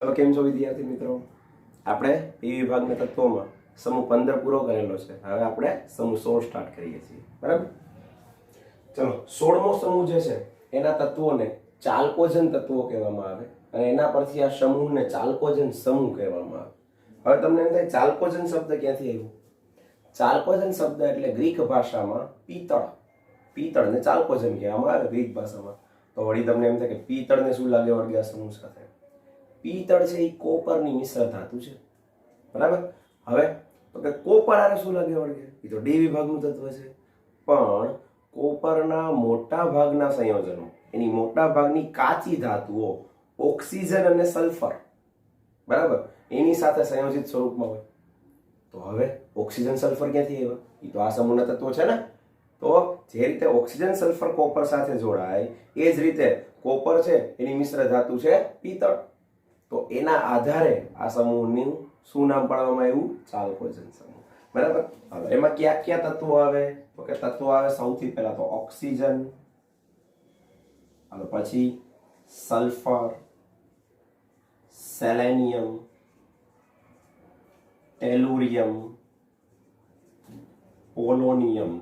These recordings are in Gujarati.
તો કેમ છો વિદ્યાર્થી મિત્રો? આપણે એ વિભાગના તત્વોમાં સમૂહ 15 પૂરો કરેલો છે. હવે આપણે સમૂહ 16 સ્ટાર્ટ કરીએ છીએ. બરાબર? ચલો, 16મો સમૂહ જે છે એના તત્વોને ચાલ્કોજન તત્વો કહેવામાં આવે અને એના પરથી આ સમૂહને ચાલ્કોજન સમૂહ કહેવામાં આવે. હવે તમને એમ થાય ચાલ્કોજન શબ્દ ક્યાંથી આવ્યો? ચાલ્કોજન શબ્દ એટલે ગ્રીક ભાષામાં પિત્તળને ચાલ્કોજન કહેવામાં આવે ગ્રીક ભાષામાં. તો વળી તમને એમ થાય કે પિત્તળને શું લાગે વળગે આ સમૂહ સાથે? પિત્તળ છે એ કોપરની મિશ્ર ધાતુ છે. બરાબર? હવે તો કે કોપર આને શું લાગે વળગે? એ તો ડી વિભાગનું તત્વ છે. પણ કોપરના મોટા ભાગના સંયોજનો, એની મોટા ભાગની કાચી ધાતુઓ ઓક્સિજન અને સલ્ફર, બરાબર, એની સાથે સંયોજિત સ્વરૂપમાં હોય. તો હવે ઓક્સિજન સલ્ફર ક્યાંથી આવ્યા? એ તો આ સમૂહના તત્વો છે ને. તો જે રીતે ઓક્સિજન સલ્ફર કોપર સાથે જોડાય એ જ રીતે કોપર છે એની મિશ્ર ધાતુ છે પિત્તળ. તો એના આધારે આ સમૂહનું શું નામ પાડવામાં આવ્યું? ચાલ્કોજન સમૂહ. બરાબર? હવે એમાં કયા કયા તત્વો આવે? તો કે તત્વો આવે સૌથી પહેલા તો ઓક્સિજન, હવે પછી સલ્ફર, સેલેનિયમ, ટેલુરિયમ, પોલોનિયમ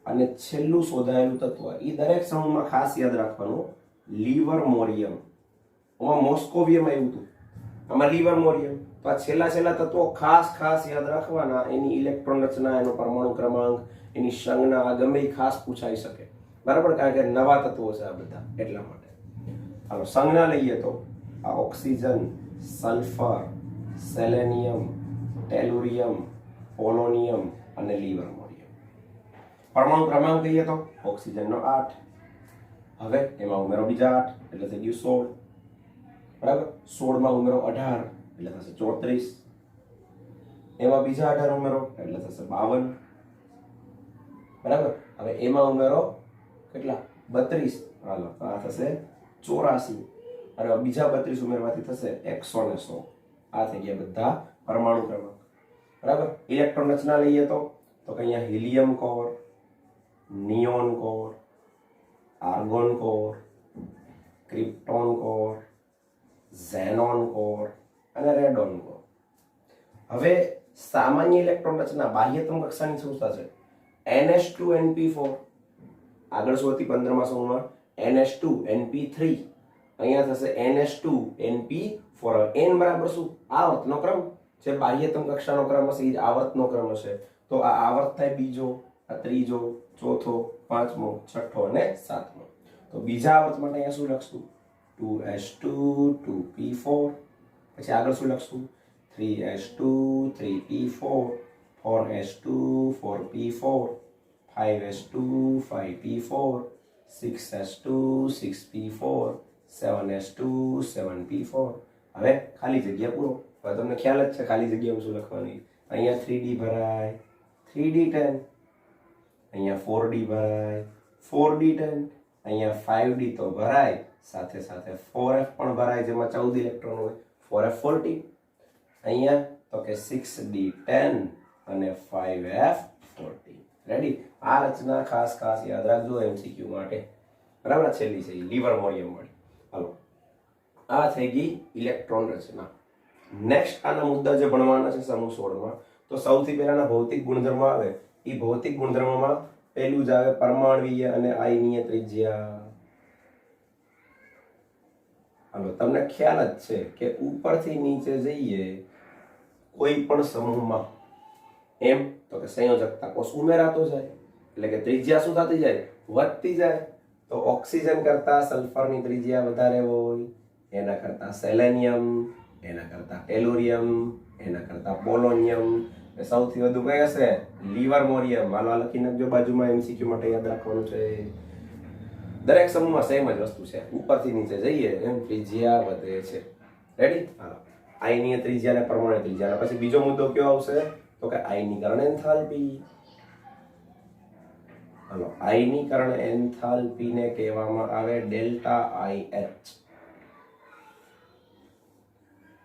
અને છેલ્લું શોધાયેલું તત્વ, એ દરેક સમૂહમાં ખાસ યાદ રાખવાનું લિવરમોરિયમ. આમાં મોસ્કોવિયમ આવ્યું હતું, આમાં લિવરમોરિયમ. તો આ છેલ્લા તત્વો ખાસ યાદ રાખવાના. એની ઇલેક્ટ્રોન રચના, એનો પરમાણુ ક્રમાંક, એની સંજ્ઞા, આ ગમે ખાસ પૂછાઈ શકે. બરાબર? કારણ કે નવા તત્વો છે આ બધા, એટલા માટે. હાલો, સંજ્ઞા લઈએ તો આ oxygen, sulphur, selenium, tellurium, polonium અને લિવરમોરિયમ. પરમાણુ ક્રમાંક કહીએ તો ઓક્સિજનનો 8. હવે એમાં ઉમેરો બીજા 8 એટલે થઈ ગયું 16. બરાબર? 16 માં ઉમેરો 18 એટલે થશે 34. એમાં બીજા 18 ઉમેરો એટલે થશે 52. બરાબર? હવે એમાં ઉમેરો કેટલા? 32. હાલો, આ થશે 84. અને બીજા 32 ઉમેરવાથી થશે 116. આ થઈ ગયા બધા પરમાણુ ક્રમાંક. બરાબર? ઇલેક્ટ્રોન રચના લઈએ તો અહીંયા helium core, neon core, argon core, krypton core, xenon core અને રેડોન કોર. હવે સામાન્ય ઇલેક્ટ્રોન રચના બાહ્યતમ કક્ષાની સંસ્થા છે NH2NP4. આગળ શોધી 15મા સમૂહમાં NH2NP3, અહીંયા થશે NH2NP4. n બરાબર શું? આવર્તનો ક્રમ. જે બાહ્યતમ કક્ષાનો ક્રમ હશે એ આવર્તનો ક્રમ હશે. તો આ આવર્ત થાય બીજો, આ ત્રીજો, ચોથો, પાંચમો, છઠ્ઠો અને સાતમો. તો બીજા આવર્ત માટે અહીંયા શું લખશું? 2s2 2p4. પછી આગળ શું લખશું? 3s2 3p4, 4s2 4p4, 5s2 5p4, 6s2 6p4, 7s2 7p4. હવે ખાલી જગ્યા પૂરો. હવે તમને ખ્યાલ જ છે ખાલી જગ્યામાં શું લખવાની. અહીંયા 3d ભરાય 3d10, અહીંયા 4d ભરાય 4d10, અહીંયા 5d તો ભરાય, સાથે 4f પણ ભરાય જેમાં 14 ઇલેક્ટ્રોન હોય, 4f14. અહીંયા તો કે 6d10 અને 5f14. રેડી? આ રચના ખાસ યાદ રાખજો MCQ માટે. બરાબર? છેલ્લી છે લિવરમોરિયમ વાળી. હાલો, આ થઈ ગઈ ઇલેક્ટ્રોન રચના. નેક્સ્ટ આના મુદ્દા જે ભણવાના છે સમૂહ 16માં, તો સૌથી પહેલાના ભૌતિક ગુણધર્મ આવે. એ ભૌતિક ગુણધર્મમાં પહેલું જ આવે પરમાણ્વીય અને આયનીય ત્રિજ્યા. હાલો, તમને ખ્યાલ જ છે કે ઉપરથી નીચે જઈએ કોઈ પણ સમૂહમાં એમ તો કે સંયોજકતા કોષ ઉમેરાતો જાય એટલે કે ત્રિજ્યા શું થતી જાય? વધતી જાય. તો ઓક્સિજન કરતા સલ્ફરની ત્રિજ્યા વધારે હોય, એના કરતા સેલેનિયમ, એના કરતા ટેલુરિયમ, એના કરતા પોલોનિયમ, સૌથી વધુ કઈ હશે? લિવરમોરિયમ. હાલો, લખી નાખજો બાજુમાં, MCQ માટે યાદ રાખવાનું છે. દરેક સમૂહમાં સેમ જ વસ્તુ છે. ઉપરથી નીચે જઈએ એમ ત્રિજ્યા વધે છે. રેડી? હાલો, આયનીય ત્રિજ્યા અને પરમાણુ ત્રિજ્યા. પછી બીજો મુદ્દો કયો આવશે? તો કે આયનીકરણ એન્થાલ્પી. હાલો, આયનીકરણ એન્થાલ્પીને કહેવામાં આવે ડેલ્ટા IH.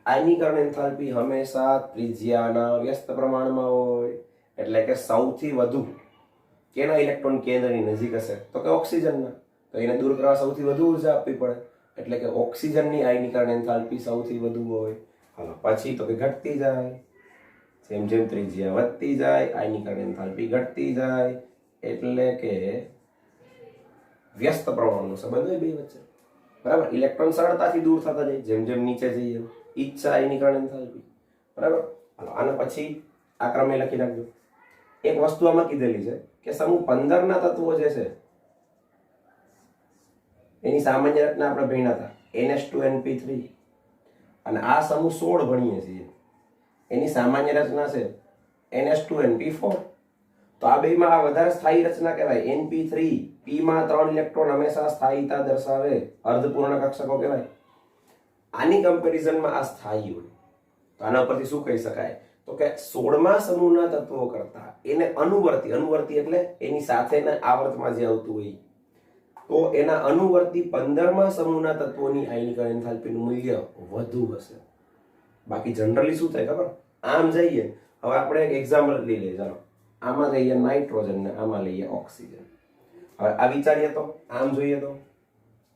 આયનીકરણ એન્થાલ્પી હંમેશા ત્રિજ્યાના વ્યસ્ત પ્રમાણમાં હોય. એટલે કે સૌથી વધુ કેના ઇલેક્ટ્રોન કેન્દ્રની નજીક હશે? તો કે ઓક્સિજનના. તો એને દૂર કરવા સૌથી વધુ ઉર્જા આપવી પડે. એટલે કે ઓક્સિજનની આયનીકરણ એન્થાલ્પી સૌથી વધુ હોય. હાલો પછી તો કે ઘટતી જાય, જેમ જેમ ત્રિજ્યા વધતી જાય આયનીકરણ એન્થાલ્પી ઘટતી જાય, એટલે કે વ્યસ્ત પ્રમાણનો સંબંધ હોય બે વચ્ચે. બરાબર, ઇલેક્ટ્રોન સરળતાથી દૂર થતા જાય જેમ જેમ નીચે જઈએ, ઈચ્છા આયનીકરણ એન્થાલ્પી. બરાબર, હાલો આના પછી આ ક્રમે લખી નાખજો. એક વસ્તુ આમાં કીધેલી છે કે સમૂહ 15 ના તત્વો જે છે એની સામાન્ય રચના આપણે ભણ્યા હતા NH2NP3, અને આ સમૂહ 16 ભણીએ છીએ એની સામાન્ય રચના છે NH2NP4. તો આ બેમાં આ વધારે સ્થાયી રચના કહેવાય NP3. p માં 3 ઇલેક્ટ્રોન હંમેશા સ્થાયીતા દર્શાવે, અર્ધપૂર્ણ કક્ષકો કહેવાય. આની કમ્પેરિઝનમાં આ સ્થાયી હોય. તો આના પરથી શું કહી શકાય? તો કે 16મા સમૂહના તત્વો કરતા એને અનુવર્તી એટલે એની સાથેના આવર્તમાં જે આવતું હોય, તો એના અનુવર્તી 15મા સમૂહના તત્વોની આયનીકરણ એન્થાલ્પીનું મૂલ્ય વધુ હશે. બાકી જનરલી શું થાય ખબર? આમ જઈએ, હવે આપણે એક એક્ઝામ્પલ લઈ લઈએ. ચાલો આમાં લઈએ નાઇટ્રોજન ને આમાં લઈએ ઓક્સિજન. હવે આ વિચારીએ તો આમ જોઈએ તો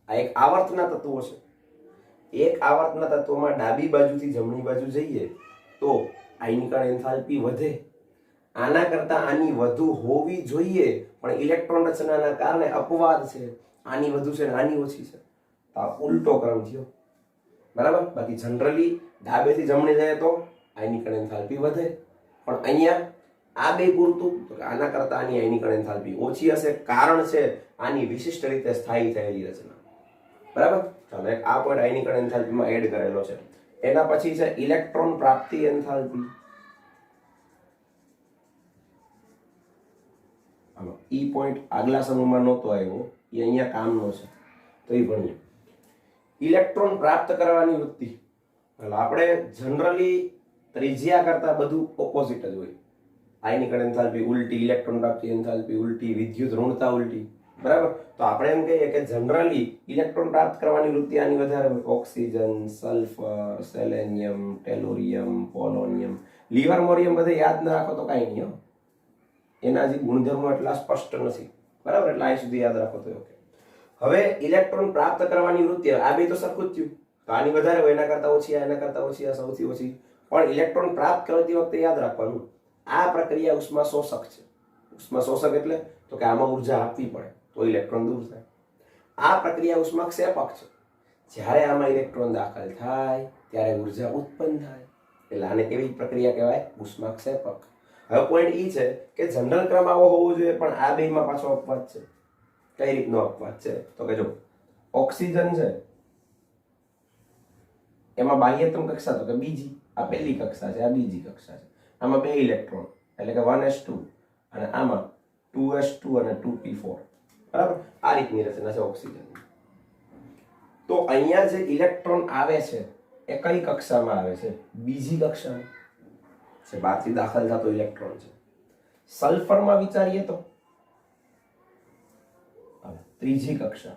આ એક આવર્તના તત્વો છે. એક આવર્તના તત્વમાં ડાબી બાજુથી જમણી બાજુ જઈએ તો આયનીકરણ એન્થાલ્પી વધે. આના કરતા આની વધુ હોવી જોઈએ, પણ ઇલેક્ટ્રોન રચનાના કારણે અપવાદ છે, આની વધુ છે ને આની ઓછી છે. તો આ ઉલટો ક્રમ થયો. બરાબર, બાકી જનરલી ડાબેથી જમણે જાય તો આયનીકરણ એન્થાલ્પી વધે, પણ અહીંયા આ બે પૂરતું, તો આના કરતા આની આયનીકરણ એન્થાલ્પી ઓછી હશે. કારણ છે આની વિશિષ્ટ રીતે સ્થાયી થયેલી રચના. બરાબર, ચાલો એક આ પોઈન્ટ આયનીકરણ એન્થાલ્પીમાં એડ કરેલો છે. એના પછી છે ઇલેક્ટ્રોન પ્રાપ્તિ એન્થાલ્પી. ઈ પોઈન્ટ આગલા સમૂહમાં નહોતો આવ્યો, એ અહીંયા કામનો છે, તો એ ભણીએ. ઇલેક્ટ્રોન પ્રાપ્ત કરવાની વૃત્તિ. આપણે જનરલી ત્રિજ્યા કરતા બધું ઓપોઝિટ જ હોય. આયનીકરણ એન્થાલ્પી ઉલટી, ઇલેક્ટ્રોન પ્રાપ્તિ એન્થાલ્પી ઉલટી, વિદ્યુત ઋણતા ઉલટી. બરાબર, તો આપણે એમ કહીએ કે જનરલી ઇલેક્ટ્રોન પ્રાપ્ત કરવાની વૃત્તિ આની વધારે હોય. ઓક્સિજન, સલ્ફર, સેલેનિયમ, ટેલોરિયમ, પોલોનિયમ, લિવરમોરિયમ બધે યાદ ના રાખો તો કાંઈ નહીં. એના જે ગુણધર્મો એટલા સ્પષ્ટ નથી. બરાબર, એટલે અહીં સુધી યાદ રાખો તો ઓકે. હવે ઇલેક્ટ્રોન પ્રાપ્ત કરવાની વૃત્તિ, આ બે તો સરખું જ થયું. તો આની વધારે હોય, એના કરતા ઓછી, એના કરતા ઓછી, આ સૌથી ઓછી. પણ ઇલેક્ટ્રોન પ્રાપ્ત કરતી વખતે યાદ રાખવાનું, આ પ્રક્રિયા ઉષ્મા શોષક છે. ઉષ્મા શોષક એટલે તો કે આમાં ઉર્જા આપવી પડે તો ઇલેક્ટ્રોન દૂર થાય. આ પ્રક્રિયા ઉષ્મા ક્ષેપક છે. જ્યારે આમાં ઇલેક્ટ્રોન દાખલ થાય ત્યારે ઉર્જા ઉત્પન્ન થાય, એટલે આને કેવી પ્રક્રિયા કહેવાય? ઉષ્મા ક્ષેપક. હવે પોઈન્ટ ઈ છે કે જનરલ ક્રમ આવો હોવો જોઈએ, પણ આ બેમાં પાછો અપવાદ છે. કઈ રીતનો અપવાદ છે? તો કે જો ઓક્સિજન છે એમાં બાહ્યતમ કક્ષા તો કે બીજી, આ પહેલી કક્ષા છે, આ બીજી કક્ષા છે. આમાં બે ઇલેક્ટ્રોન એટલે કે 1s2, અને આમાં 2s2 અને 2p4. બરાબર, આ રીતની રચના છે ઓક્સિજન. તો અહીંયા જે ઇલેક્ટ્રોન આવે છે એ કઈ કક્ષામાં આવે છે? બીજી કક્ષામાં છે. બહારથી દાખલ થતો ઇલેક્ટ્રોન છે. સલ્ફરમાં વિચારીએ તો ત્રીજી કક્ષા,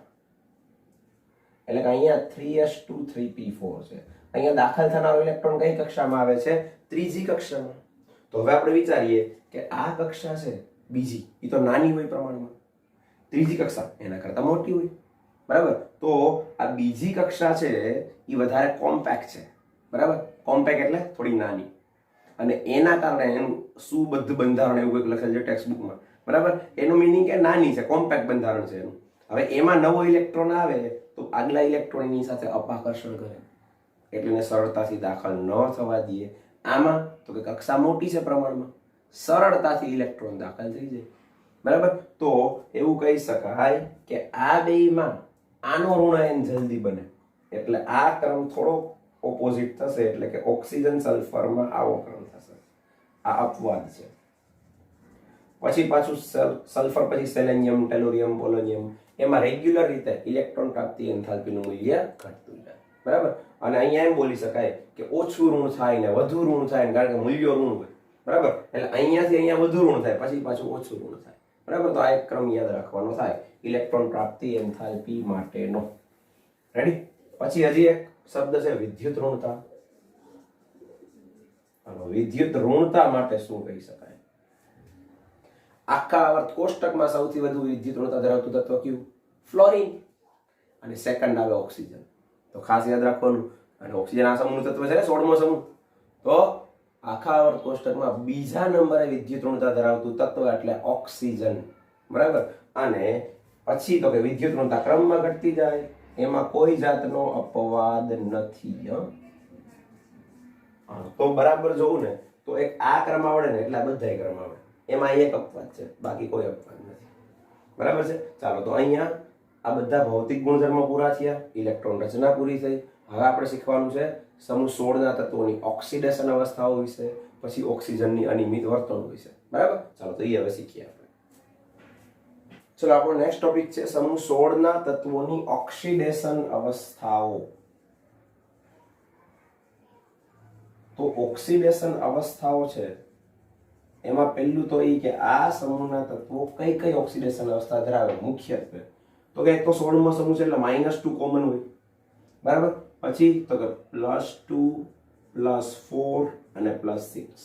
એટલે કે અહીંયા 3s2 3p4 છે. અહીંયા દાખલ થનારો ઇલેક્ટ્રોન કઈ કક્ષામાં આવે છે? ત્રીજી કક્ષામાં. તો હવે આપણે વિચારીએ કે આ કક્ષા છે બીજી, એ તો નાની હોય પ્રમાણમાં, ત્રીજી કક્ષા એના કરતા મોટી હોય. બરાબર, તો આ બીજી કક્ષા છે એ વધારે કોમ્પેક્ટ છે. બરાબર, કોમ્પેક્ટ એટલે થોડી નાની, અને એના કારણે એનું સુબદ્ધ બંધારણ એવું કંઈક લખેલ છે ટેક્સ્ટ બુકમાં. બરાબર, એનું મિનિંગ કે નાની છે, કોમ્પેક્ટ બંધારણ છે એનું. હવે એમાં નવો ઇલેક્ટ્રોન આવે તો આગલા ઇલેક્ટ્રોન એની સાથે અપાકર્ષણ કરે, એટલે એને સરળતાથી દાખલ ન થવા દઈએ. આમાં તો કે કક્ષા મોટી છે પ્રમાણમાં, સરળતાથી ઇલેક્ટ્રોન દાખલ થઈ જાય. બરાબર, તો એવું કહી શકાય કે આ બેમાં આનો ઋણાયન જલ્દી બને, એટલે આ ક્રમ થોડો ઓપોઝિટ થશે, એટલે કે ઓક્સિજન સલ્ફરમાં આવો ક્રમ થશે. આ અપવાદ છે. પછી પાછું સલ્ફર પછી સેલેનિયમ, ટેલોરિયમ, પોલોનિયમ, એમાં રેગ્યુલર રીતે ઇલેક્ટ્રોન પ્રાપ્તિ એન્થાલ્પીનું મૂલ્ય ઘટતું જાય. બરાબર, અને અહીંયા એમ બોલી શકાય કે ઓછું ઋણ થાય ને વધુ ઋણ થાય, કારણ કે મૂલ્યો ઋણ હોય. બરાબર, એટલે અહીંયાથી અહીંયા વધુ ઋણ થાય, પછી પાછું ઓછું ઋણ થાય. બરાબર, તો આ એક ક્રમ યાદ રાખવાનો થાય ઇલેક્ટ્રોન પ્રાપ્તિ એન્થાલ્પી માટેનો. રેડી? પછી હજી એક શબ્દ છે વિદ્યુત ઋણતા. વિદ્યુત ઋણતા માટે શું કહી શકાય? આખા આવર્ત કોષ્ટકમાં સૌથી વધુ વિદ્યુત ઋણતા ધરાવતું તત્વ કયું? ફ્લોરિન. અને સેકન્ડ આવે ઓક્સિજન. તો ખાસ યાદ રાખવાનું. અને ઓક્સિજન આ સમૂહનું તત્વ છે ને 16મો સમૂહ. તો આખા આવર્ત કોષ્ટકમાં બીજા નંબરે વિદ્યુત ઋણતા ધરાવતું તત્વ એટલે ઓક્સિજન. બરાબર. અને પછી તો કે વિદ્યુત ઋણતા ક્રમમાં ઘટતી જાય, એમાં કોઈ જાતનો અપવાદ નથી. તો બરાબર જોવું ને તો એક આ ક્રમ આવડે ને એટલે આ બધાય ક્રમ આવડે. એમાં એક અપવાદ છે, બાકી કોઈ અપવાદ નથી. બરાબર છે. ચાલો તો અહીંયા આ બધા ભૌતિક ગુણધર્મો પૂરા થયા, ઇલેક્ટ્રોન રચના પૂરી થઈ. હવે આપણે શીખવાનું છે સમૂહ 16 ના તત્વોની ઓક્સિડેશન અવસ્થાઓ વિશે, પછી ઓક્સિજનની અનિયમિત વર્તણૂક વિશે. બરાબર. ચાલો તો એ હવે શીખીએ આપણે. ચલો આપણો નેક્સ્ટ ટોપિક છે સમૂહ 16 ના તત્વોની ઓક્સિડેશન અવસ્થાઓ. તો ઓક્સિડેશન અવસ્થાઓ છે એમાં પહેલું તો એ કે આ સમૂહના તત્વો કઈ કઈ ઓક્સિડેશન અવસ્થા ધરાવે મુખ્યત્વે. તો કે એક તો 16મો સમૂહ છે એટલે -2 કોમન હોય. બરાબર. પછી તો કે +2 +4 અને +6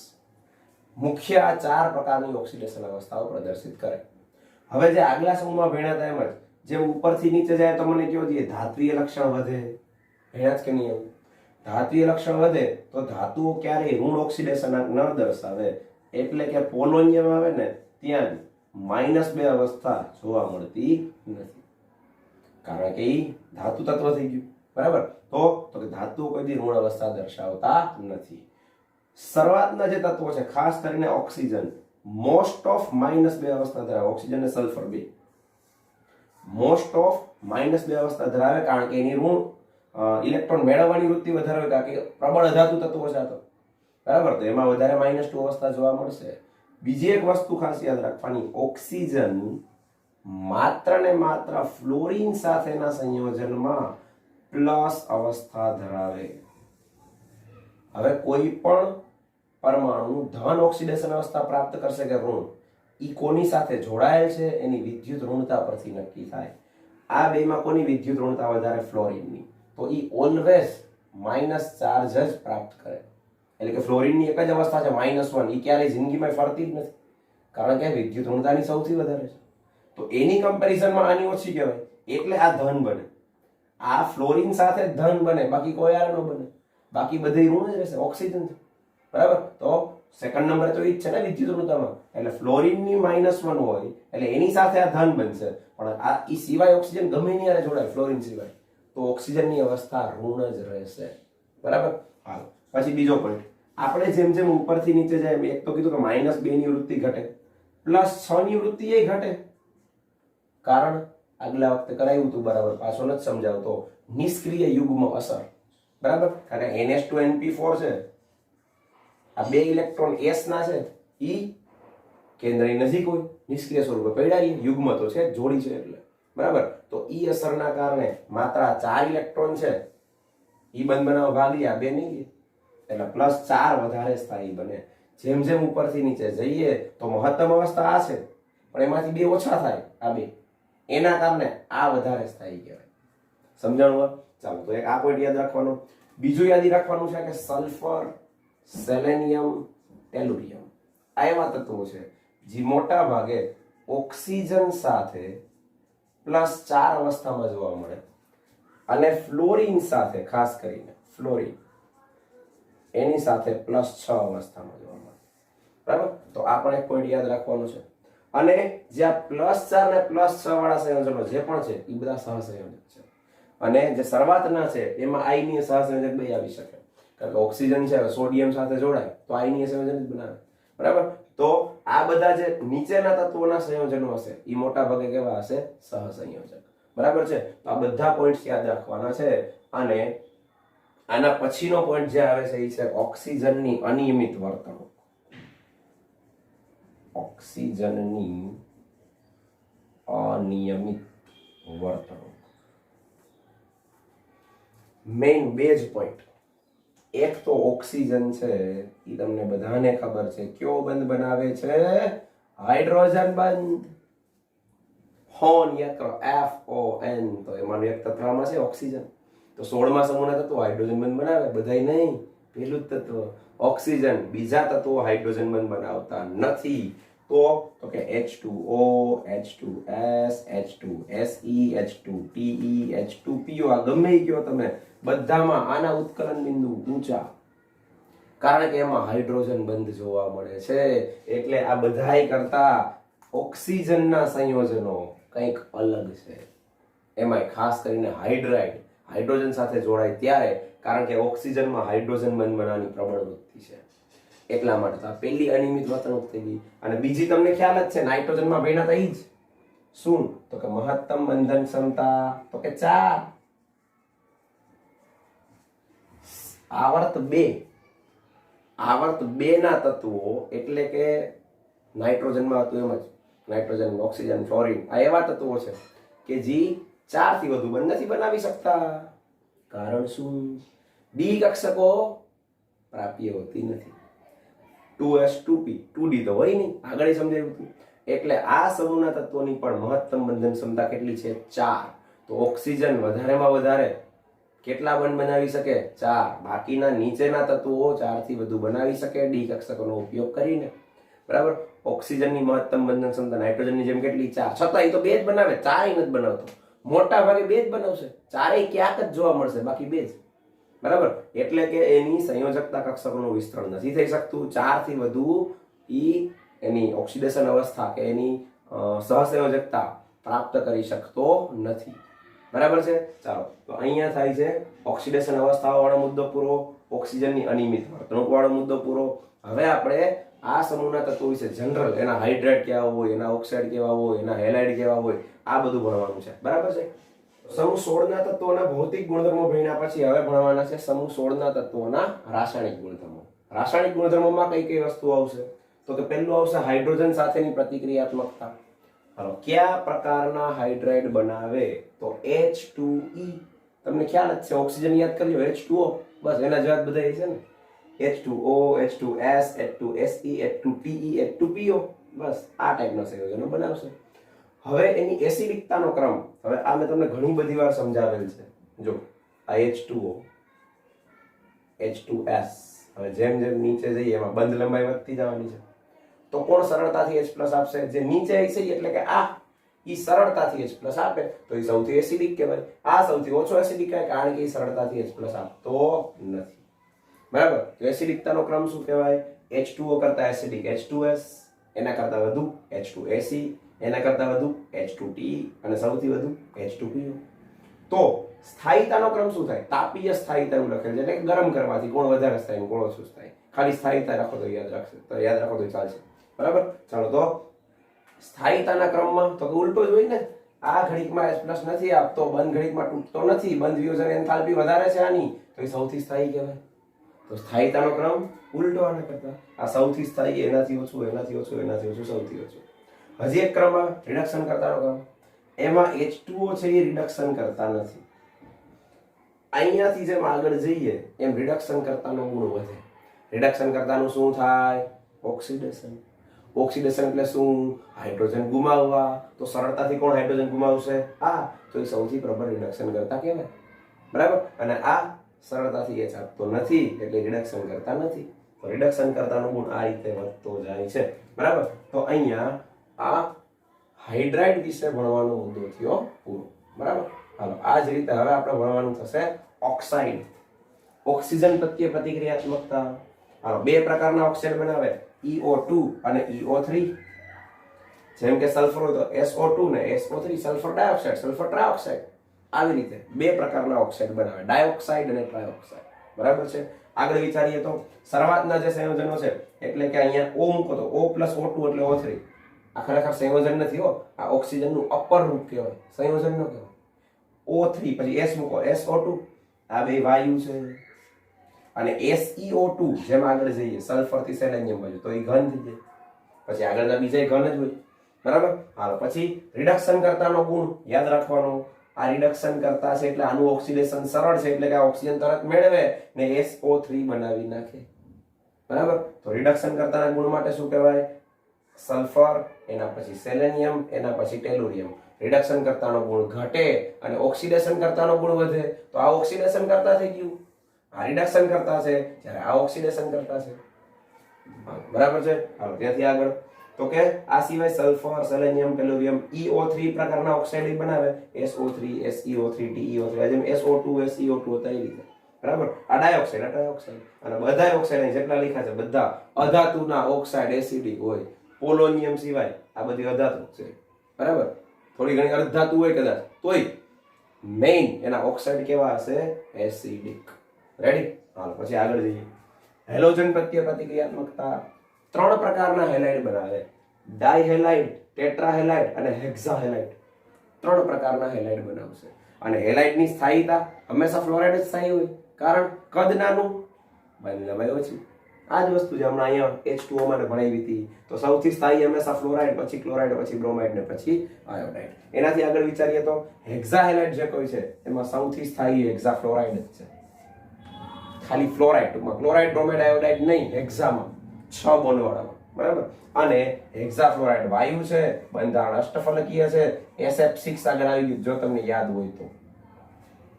મુખ્ય આ 4 પ્રકારની ઓક્સિડેશન અવસ્થાઓ પ્રદર્શિત કરે. હવે જે આગલા સમૂહમાં ભણ્યા હતા એમ જ જેમ ઉપરથી નીચે જાય તો મને કયો જોઈએ ધાત્વીય લક્ષણ વધે. ભણ્યા જ કે નહીં? ધાત્વીય લક્ષણ વધે તો ધાતુઓ ક્યારેય ઋણ ઓક્સિડેશન ન દર્શાવે, એટલે કે પોલોનિયમ આવે ને ત્યાં -2 અવસ્થા જોવા મળતી નથી, કારણ કે એ ધાતુ તત્વ થઈ ગયું. બરાબર. તો કે ધાતુઓ કોઈ દી ઋણ અવસ્થા દર્શાવતા નથી. શરૂઆતના જે તત્વો છે ખાસ કરીને ઓક્સિજન મોસ્ટ ઓફ -2 અવસ્થા ધરાવે. ઓક્સિજન અને સલ્ફર બે મોસ્ટ ઓફ -2 અવસ્થા ધરાવે, કારણ કે એની ઋણ ઇલેક્ટ્રોન મેળવવાની વૃત્તિ વધારે હોય, કારણ કે પ્રબળ અધાતુ તત્વો છે તો. બરાબર. તો એમાં વધારે -2 અવસ્થા જોવા મળશે. બીજી એક વસ્તુ ખાસ યાદ રાખવાની, ઓક્સિજન માત્ર ને માત્ર ફ્લોરિન સાથેના સંયોજનમાં પ્લસ અવસ્થા ધરાવે. હવે કોઈ પણ પરમાણુ ધન ઓક્સિડેશન અવસ્થા પ્રાપ્ત કરશે કે ઋણ, ઈ કોની સાથે જોડાયેલ છે એની વિદ્યુત ઋણતા પરથી નક્કી થાય. આ બેમાં કોની વિદ્યુત ઋણતા વધારે? ફ્લોરિનની. તો ઈ ઓલવેઝ માઇનસ ચાર્જ જ પ્રાપ્ત કરે. એટલે કે ફ્લોરિનની એક જ અવસ્થા છે -1, ઈ ક્યારેય જિંદગીમાં ફરતી જ નથી, કારણ કે વિદ્યુત ઋણતાની સૌથી વધારે છે. તો એની કમ્પેરિઝનમાં આની ઓછી કહેવાય, એટલે આ ધન બને. આ ફ્લોરિન સાથે ધન બને, બાકી કોઈ આર ન બને. બાકી બધી ઋણ જ રહેશે ઓક્સિજન. બરાબર. તો સેકન્ડ નંબરે તો ઈ જ છે ને વિદ્યુત ઋણતામાં. એટલે ફ્લોરિનની -1 હોય એટલે એની સાથે આ ધન બનશે, પણ આ ઈ સિવાય ઓક્સિજન ગમે એની હારે જોડાય ફ્લોરિન સિવાય, તો ઓક્સિજનની અવસ્થા ઋણ જ રહેશે. બરાબર. હાલો પછી બીજો પોઈન્ટ, આપણે જેમ જેમ ઉપરથી નીચે જાય એક તો કીધું કે -2 ની વૃત્તિ ઘટે, +6 ની વૃત્તિ એ ઘટે. કારણ આગલા વખતે કરાયું હતું, બરાબર, પાછો નથી સમજાવતો. નિષ્ક્રિય યુગ્મ અસર. બરાબર. કારણ કે NH2NP4 છે, આ 2 ઇલેક્ટ્રોન S ના છે, ઈ કેન્દ્રની નજીક હોય, નિષ્ક્રિય સ્વરૂપે પડ્યા, યુગ્મ તો છે જોડી છે એટલે. બરાબર. તો ઈ અસરના કારણે માત્ર 4 ઇલેક્ટ્રોન છે ઈ બંધ બનાવવા ભાગી, આ 2 નહીં, એટલે +4 વધારે સ્થાયી બને. જેમ જેમ ઉપરથી નીચે જઈએ તો મહત્તમ અવસ્થા આ છે, પણ એમાંથી 2 ઓછા થાય, આ 2, એના કારણે આ વધારે સ્થાયી કહેવાય. સમજાણું? ચાલો તો એક આ પોઈન્ટ યાદ રાખવાનો. બીજું યાદ રાખવાનું છે કે સલ્ફર, સેલેનિયમ, ટેલુરિયમ આ એવા તત્વો છે જે મોટા ભાગે ઓક્સિજન સાથે +4 અવસ્થામાં જોવા મળે, અને ફ્લોરિન સાથે, ખાસ કરીને ફ્લોરિન એની સાથે +6 અવસ્થામાં જોવા મળે. બરાબર. તો આ પણ એક પોઈન્ટ યાદ રાખવાનો છે. અને જે આ +4 ને +6 વાળા સંયોજનો જે પણ છે એ બધા સહસંયોજક છે, અને જે શરૂઆતના છે એમાં આયનીય સહસંયોજક બે આવી શકે, કારણ કે ઓક્સિજન છે સોડિયમ સાથે જોડાય તો આયનીય સંયોજન જ બનાવે. બરાબર. તો આ બધા જે નીચેના તત્વોના સંયોજનો હશે એ મોટા ભાગે કેવા હશે? સહસંયોજક. બરાબર છે. તો આ બધા પોઈન્ટ્સ યાદ રાખવાના છે. અને આના પછીનો પોઈન્ટ જે આવે છે એ છે ઓક્સિજનની અનિયમિત વર્તણૂક. ઓક્સિજનની અનિયમિત વર્તણૂક. મેઇન 2 જ પોઈન્ટ. એક તો ઓક્સિજન છે એ તમને બધાને ખબર છે કયો બંધ બનાવે છે? હાઇડ્રોજન બંધ. હોન યક્ર FON, તો એમાંનું એક તત્વમાં છે ઓક્સિજન. તો 16મા સમૂહના તત્વો હાઇડ્રોજન બંધ બનાવે, બધાય નહીં. પહેલું જ તત્વ ઓક્સિજન. બીજા તત્વો હાઇડ્રોજન બંધ બનાવતા નથી. તો કે H2O, H2S, H2Se, H2Te, H2PO, આ ગમે ઈ કયો તમે, બધામાં આના ઉત્કલન બિંદુ ઊંચા, કારણ કે એમાં હાઇડ્રોજન બંધ જોવા મળે છે. એટલે આ બધાય કરતા ઓક્સિજનના સંયોજનો કંઈક અલગ છે. એમાં ખાસ કરીને હાઇડ્રાઇડ હાઇડ્રોજન સાથે જોડાય ત્યારે, કારણ કે ઓક્સિજનમાં હાઇડ્રોજન બંધ બનાવવાની પ્રબળ વૃત્તિ છે. એટલા માટે તો પહેલી અનિયમિત વર્તણૂક થઈ ગઈ. અને બીજી તમને ખ્યાલ જ છે, નાઇટ્રોજનમાં ભેણા તો ઈ જ શું, તો કે મહત્તમ બંધન ક્ષમતા, તો કે 4. આવર્ત 2 ના તત્વો, એટલે કે નાઇટ્રોજનમાં હતું એમ જ, નાઇટ્રોજન, ઓક્સિજન, ફ્લોરિન, આ એવા તત્વો છે કે જે 4 થી વધુ બંધ નથી બનાવી શકતા. કારણ શું? ડી કક્ષકો પ્રાપ્ય હોતી નથી. 2s 2p 2d તો હોય નહીં, આગળ સમજાવ્યું હતું. એટલે આ સમૂહના તત્વોની પણ મહત્તમ બંધન ક્ષમતા કેટલી છે? 4. તો ઓક્સિજન વધારેમાં વધારે કેટલા બંધ બનાવી શકે? 4. બાકીના નીચેના તત્વો 4 થી વધુ બનાવી શકે ડી કક્ષકોનો ઉપયોગ કરીને. બરાબર. ઓક્સિજનની મહત્તમ બંધન ક્ષમતા નાઇટ્રોજનની જેમ કેટલી? 4. છતાં એ તો 2 જ બનાવે, 4 નથી બનાવતો. મોટા ભાગે 2 જ બનાવશે, 4 ક્યાંક જ જોવા મળશે, બાકી 2 જ. બરાબર. એટલે કે એની સંયોજકતા કક્ષકોનું વિસ્તરણ નથી થઈ શકતું. 4 થી વધુ એની ઓક્સિડેશન અવસ્થા કે એની સહસંયોજકતા પ્રાપ્ત કરી શકતો નથી. બરાબર છે. ચાલો, તો અહીંયા થાય છે ઓક્સિડેશન અવસ્થાઓ વાળો મુદ્દો પૂરો, ઓક્સિજનની અનિયમિત વર્તણૂક વાળો મુદ્દો પૂરો. હવે આપણે આ સમૂહના તત્વો વિશે જનરલ, એના હાઇડ્રેટ કેવા હોય, એના ઓક્સાઇડ કેવા હોય, એના હેલાઇડ કેવા હોય, આ બધું ભણવાનું છે. બરાબર છે. સમૂહ 16 ના તત્વોના ભૌતિક ગુણધર્મો ભણ્યા પછી હવે ભણવાના છે સમૂહ 16 ના તત્વોના રાસાયણિક ગુણધર્મો. રાસાયણિક ગુણધર્મોમાં કઈ કઈ વસ્તુ આવશે? તો કે પહેલું આવશે હાઇડ્રોજન સાથેની પ્રતિક્રિયાત્મકતા. હાલો, કયા પ્રકારના હાઇડ્રાઇડ બનાવે? તો H2E. તમને ખ્યાલ જ છે, ઓક્સિજન યાદ કરજો, H2O, બસ એના જવાબ બધા છે ને, H2O, H2S, H2Se, H2Te, H2PO, બસ આ ટાઈપના સંયોજનો બનાવશે. હવે એની એસિડિકતાનો ક્રમ, હવે આ મેં તમને ઘણી બધી વાર સમજાવેલ છે. જો આ H2O, H2S, હવે જેમ જેમ નીચે જઈએ એમાં બંધ લંબાઈ વધતી જવાની છે. તો કોણ સરળતાથી H+ આપશે? જે નીચે છે, એટલે કે આ ઈ સરળતાથી H+ આપે તો એ સૌથી એસિડિક કહેવાય. આ સૌથી ઓછો એસિડિક કહેવાય, કારણ કે એ સરળતાથી H+ આપતો નથી. બરાબર. તો એસિડિકતાનો ક્રમ શું કહેવાય? H2O કરતા એસિડિક H2S, એના કરતા વધુ H2Se, એના કરતા વધુ H2Te, અને સૌથી વધુ H2PO. તો સ્થાયીતાનો ક્રમ શું થાય? તાપીય સ્થાયીતા એવું લખેલ છે, એટલે ગરમ કરવાથી કોણ વધારે સ્થાયી, કોણ ઓછું સ્થાયી. ખાલી સ્થાયીતા રાખો તો યાદ રાખશે, તો યાદ રાખો તો ચાલશે. બરાબર. ચાલો, તો સ્થાયીતાના ક્રમમાં તો ઉલટો જ હોય ને. આ ઘડીકમાં H+ નથી આપતો, બંધ ઘડીકમાં તૂટતો નથી, બંધ વિયોજન એન્થાલ્પી વધારે છે આની, તો એ સૌથી સ્થાયી કહેવાય. તો સ્થાયીતાનો ક્રમ ઉલટો આના કરતા. આ સૌથી સ્થાયી, એનાથી ઓછું, એનાથી ઓછું, એનાથી ઓછું, સૌથી ઓછું. હજી એક ક્રમ રિડક્શન કરતાનો ક્રમ. એમાં H2O છે એ રિડક્શન કરતા નથી. અહીંયાથી જેમ આગળ જઈએ એમ રિડક્શન કરતાનો ગુણ વધે. રિડક્શન કરતાનું શું થાય? ઓક્સિડેશન. ઓક્સિડેશન એટલે શું? હાઇડ્રોજન ગુમાવવા. તો સરળતાથી કોણ હાઇડ્રોજન ગુમાવશે? આ. તો એ સૌથી પ્રબળ રિડક્શન કરતા કહેવાય. બરાબર. અને આ સરળતાથી H આપતો નથી, એટલે રિડક્શન કરતા નથી. તો રિડક્શન કરતાનો ગુણ આ રીતે વધતો જાય છે. બરાબર. તો અહીંયા આ હાઇડ્રાઇડ વિશે ભણવાનો મુદ્દો થયો પૂરો. બરાબર. હાલો, આ જ રીતે હવે આપણે ભણવાનું થશે ઓક્સાઇડ. ઓક્સિજન પ્રત્યે પ્રતિક્રિયાત્મકતા. હાલો, બે પ્રકારના ઓક્સાઇડ બનાવે, EO2 અને EO3. જેમ કે સલ્ફર હોય તો SO2 ને SO3, sulphur dioxide, sulphur trioxide. આવી રીતે બે પ્રકારના ઓક્સાઇડ બનાવે, ડાયોક્સાઇડ અને ટ્રાયોક્સાઇડ. બરાબર છે. આગળ વિચારીએ તો શરૂઆતના જે સંયોજનો છે, એટલે કે અહીંયા O મૂકો તો O + O2 એટલે O3. આ ખરેખર સંયોજન નથી હો, આ ઓક્સિજનનું અપર રૂપ કહેવાય, સંયોજન ન કહેવાય. O3 પછી S મૂકો, SO2, આ બે વાયુ છે. અને SeO2, જેમ આગળ જઈએ સલ્ફર થી સેલેનિયમ બાજુ, તો એ ઘન થઈ જાય. પછી આગળના બીજા ઘન જ હોય. બરાબર. હાલો, પછી રિડક્શન કરતાનો ગુણ યાદ રાખવાનો. આ રિડક્શન કરતા છે એટલે આનું ઓક્સિડેશન સરળ છે, એટલે કે આ ઓક્સિજન તરત મેળવે ને SO3 બનાવી નાખે. બરાબર. તો રિડક્શન કરતાના ગુણ માટે શું કહેવાય? સલ્ફર, એના પછી સેલેનિયમ, એના પછી ટેલુરિયમ. રિડક્શન કરતાનો ગુણ ઘટે અને ઓક્સિડેશન કરતાનો ગુણ વધે, તો આ ઓક્સિડેશન કરતા થઈ ગયું. આ રિડક્શન કરતા છે, જ્યારે આ ઓક્સિડેશન કરતા છે. બરાબર છે. હાલો, ત્યાંથી આગળ તો કે આ સિવાય સલ્ફર, સેલેનિયમ, ટેલુરિયમ, EO3 પ્રકારના ઓક્સાઇડ બનાવે, SO3, SeO3, TeO3, જેમ SO2, SeO2 હતા એ રીતે, બરાબર. આ ડાયોક્સાઇડ, અને બધા ઓક્સાઇડ જેટલા લખ્યા છે બધા અધાતુના ઓક્સાઇડ એસિડિક હોય. પોલોનિયમ સિવાય આ બધી અધાતુ છે, બરાબર. થોડી ઘણી અર્ધાતુ હોય કદાચ, તોય મેઇન એના ઓક્સાઇડ કેવા હશે? એસિડિક. રેડી? હાલ પછી આગળ જઈએ. હેલોજન પ્રત્યે પ્રતિક્રિયાત્મકતા 3 પ્રકારના હેલાઇડ બનાવે, ડાયહેલાઇડ, ટેટ્રાહેલાઇડ અને હેક્સાહેલાઇડ. 3 પ્રકારના હેલાઇડ બનાવશે. અને હેલાઇડની સ્થાયીતા હંમેશા ફ્લોરાઇડ જ સ્થાયી હોય, કારણ કદ નાનું, બાયની લંબાઈ ઓછી. આ જ વસ્તુ જે હમણાં અહીંયા H2O માં ભણાવી હતી. તો સૌથી સ્થાયી હંમેશા ફ્લોરાઇડ, પછી ક્લોરાઇડ, પછી બ્રોમાઇડ ને પછી આયોડાઇડ. એનાથી આગળ વિચારીએ તો હેક્સાહેલાઇડ જે કોઈ છે એમાં સૌથી સ્થાયી હેક્સાફ્લોરાઇડ જ છે. ખાલી ફ્લોરાઇડ, ટૂંકમાં ક્લોરાઇડ, બ્રોમાઇડ, આયોડાઇડ નહીં, હેક્સામાં 6 બોન્ડ વાળામાં, બરાબર. અને હેક્સાફ્લોરાઇડ વાયુ છે, બંધારણ અષ્ટફલકીય છે, SF6 આગળ આવી ગયું જો તમને યાદ હોય તો,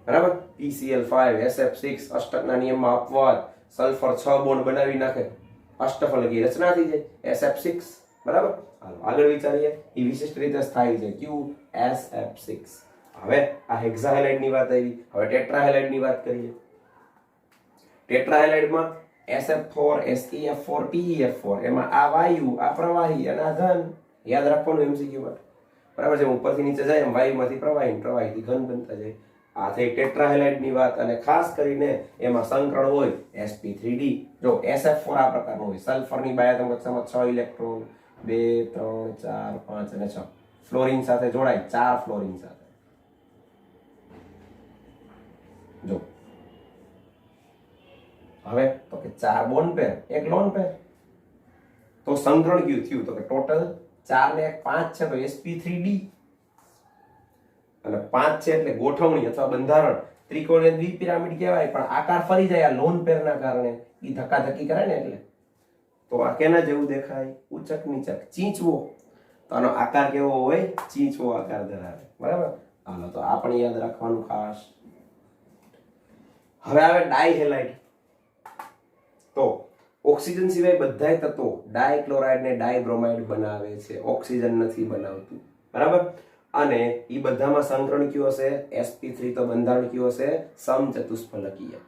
બરાબર. PCl5, SF6 અષ્ટકના નિયમમાં અપવાદ, સલ્ફર 6 બોન્ડ બનાવી નાખે, અષ્ટફલકીય રચના થઈ જાય, SF6, બરાબર. હાલો આગળ વિચારીએ. એ વિશિષ્ટ રીતે સ્થાયી છે, કયું? SF6. હવે આ હેક્સાહેલાઇડ ની વાત આવી, હવે ટેટ્રાહેલાઇડ ની વાત કરીએ. ટેટ્રાહેલાઇડમાં SF4, SeF4, TeF4, એમાં આ વાયુ, આ પ્રવાહી અને આ ઘન. યાદ રાખવાનું MCQ માટે, બરાબર. જેમ ઉપરથી નીચે જાય એમ વાયુમાંથી પ્રવાહી, પ્રવાહીથી ઘન બનતા જાય. આ થઈ ટેટ્રાહેલાઇડ ની વાત. અને ખાસ કરીને એમાં સંકરણ હોય sp3d. જો SF4 આ પ્રકારનો હોય, સલ્ફરની બાયોએટમ કક્ષામાં 6 ઇલેક્ટ્રોન, 2 3 4 5 અને 6 ફ્લોરિન સાથે જોડાય, 4 ફ્લોરિન સાથે. જો હવે તો કે 4 બોન્ડ પેર, 1 લોન પેર. તો સંકરણ કયું થયું? તો કે ટોટલ 4 ને 1 5 છે, તો sp3d. અને 5 છે એટલે ગોઠવણી અથવા બંધારણ ત્રિકોણીય દ્વિપિરામિડ કહેવાય, પણ આકાર ફરી જાય આ લોન પેરના કારણે. ઈ ધક્કાધક્કી કરે ને એટલે. તો આ કેના જેવું દેખાય? ઉચક નીચક, ચીંચવો. તો આનો આકાર કેવો હોય? ચીંચવો આકાર ધરાવે, બરાબર. હાલો તો આ પણ યાદ રાખવાનું ખાસ. હવે આવે ડાયહેલાઇડ. તો ઓક્સિજન સિવાય બધાય તત્વો ડાયક્લોરાઇડ ને ડાયબ્રોમાઇડ બનાવે છે, ઓક્સિજન નથી બનાવતું, બરાબર. અને એ બધામાં સંકરણ કયું હશે? sp3. તો બંધારણ કયું હશે? સમચતુષ્ફલકીય.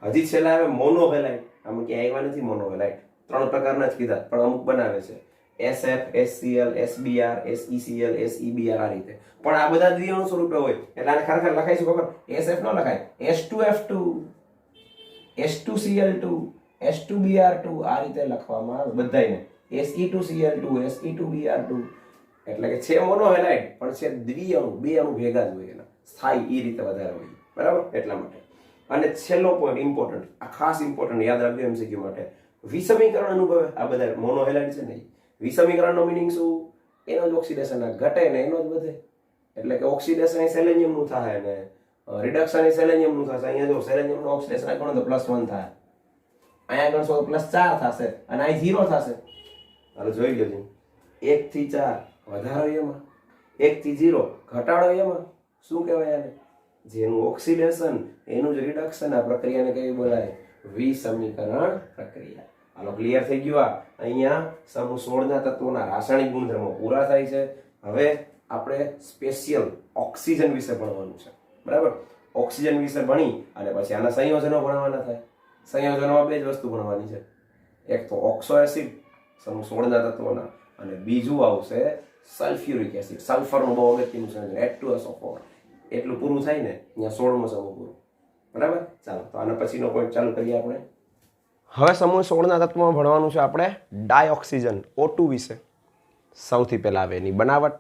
હજી છેલ્લા આવે મોનોહેલાઇડ. આમાં ક્યાં આવ્યા નથી મોનોહેલાઇડ, 3 પ્રકારના જ કીધા, પણ અમુક બનાવે છે SF, SCl, SBr, SECl, SEBr આ રીતે. પણ આ બધા દ્વિઅણુ સ્વરૂપે હોય એટલે આને ખરેખર લખાય છે ખબર? SF ન લખાય, H2F2, H2Cl2, H2Br2 આ રીતે લખવામાં આવે બધાયને. Se2Cl2, Se2Br2. એટલે કે છે મોનોહેલાઇડ પણ છે દ્વિઅણુ, 2 અણુ ભેગા જ હોય એના, સ્થાયી એ રીતે વધારે હોય, બરાબર. એટલા માટે. અને છેલ્લો પોઈન્ટ ઇમ્પોર્ટન્ટ, આ ખાસ ઇમ્પોર્ટન્ટ યાદ રાખજો MCQ માટે. વિષમીકરણ અનુભવે આ બધા મોનોહેલાઇડ છે ને. વિષમીકરણનો મીનિંગ શું? એનો જ ઓક્સિડેશન ઘટે ને એનો જ વધે. એટલે કે ઓક્સિડેશન એ સેલેનિયમ નું થાય ને રિડક્શન એ સેલેનિયમ નું થશે. અહીંયા જો સેલેનિયમ નું ઓક્સિડેશન ગણો તો +1 થાય, અહીંયા ગણશો તો +4 થશે અને અહીં 0 થશે. હાલો જોઈ લેજો, 1 થી 4 વધારો એમાં, 1 થી 0 ઘટાડો એમાં. શું કહેવાય આને? જેનું ઓક્સિડેશન એનું જ રિડક્શન. આ પ્રક્રિયાને કઈ બોલાય? વિષમીકરણ પ્રક્રિયા. હાલો ક્લિયર થઈ ગયું. આ અહીંયા સમૂહ 16 ના તત્વોના રાસાયણિક ગુણધર્મો પૂરા થાય છે. હવે આપણે સ્પેશિયલ ઓક્સિજન વિશે ભણવાનું છે, બરાબર. ઓક્સિજન વિશે ભણી અને પછી આના સંયોજનો ભણવાના થાય. સંયોજનોમાં 2 જ વસ્તુ ભણવાની છે, એક તો ઓક્સો એસિડ સમૂહ 16 ના તત્વોના, અને બીજું આવશે સલ્ફ્યુરિક એસિડ. સલ્ફરનું બહુ અગત્યનું સંયોજન H2SO4. એટલું પૂરું થાય ને અહીંયા 16મો સમૂહ પૂરો, બરાબર. ચાલો તો આના પછીનો પોઈન્ટ ચાલુ કરીએ આપણે. હવે સમૂહ 16 ના તત્વમાં ભણવાનું છે આપણે ડાયઓક્સિજન, O2 વિશે. સૌથી પહેલા આવે એની બનાવટ.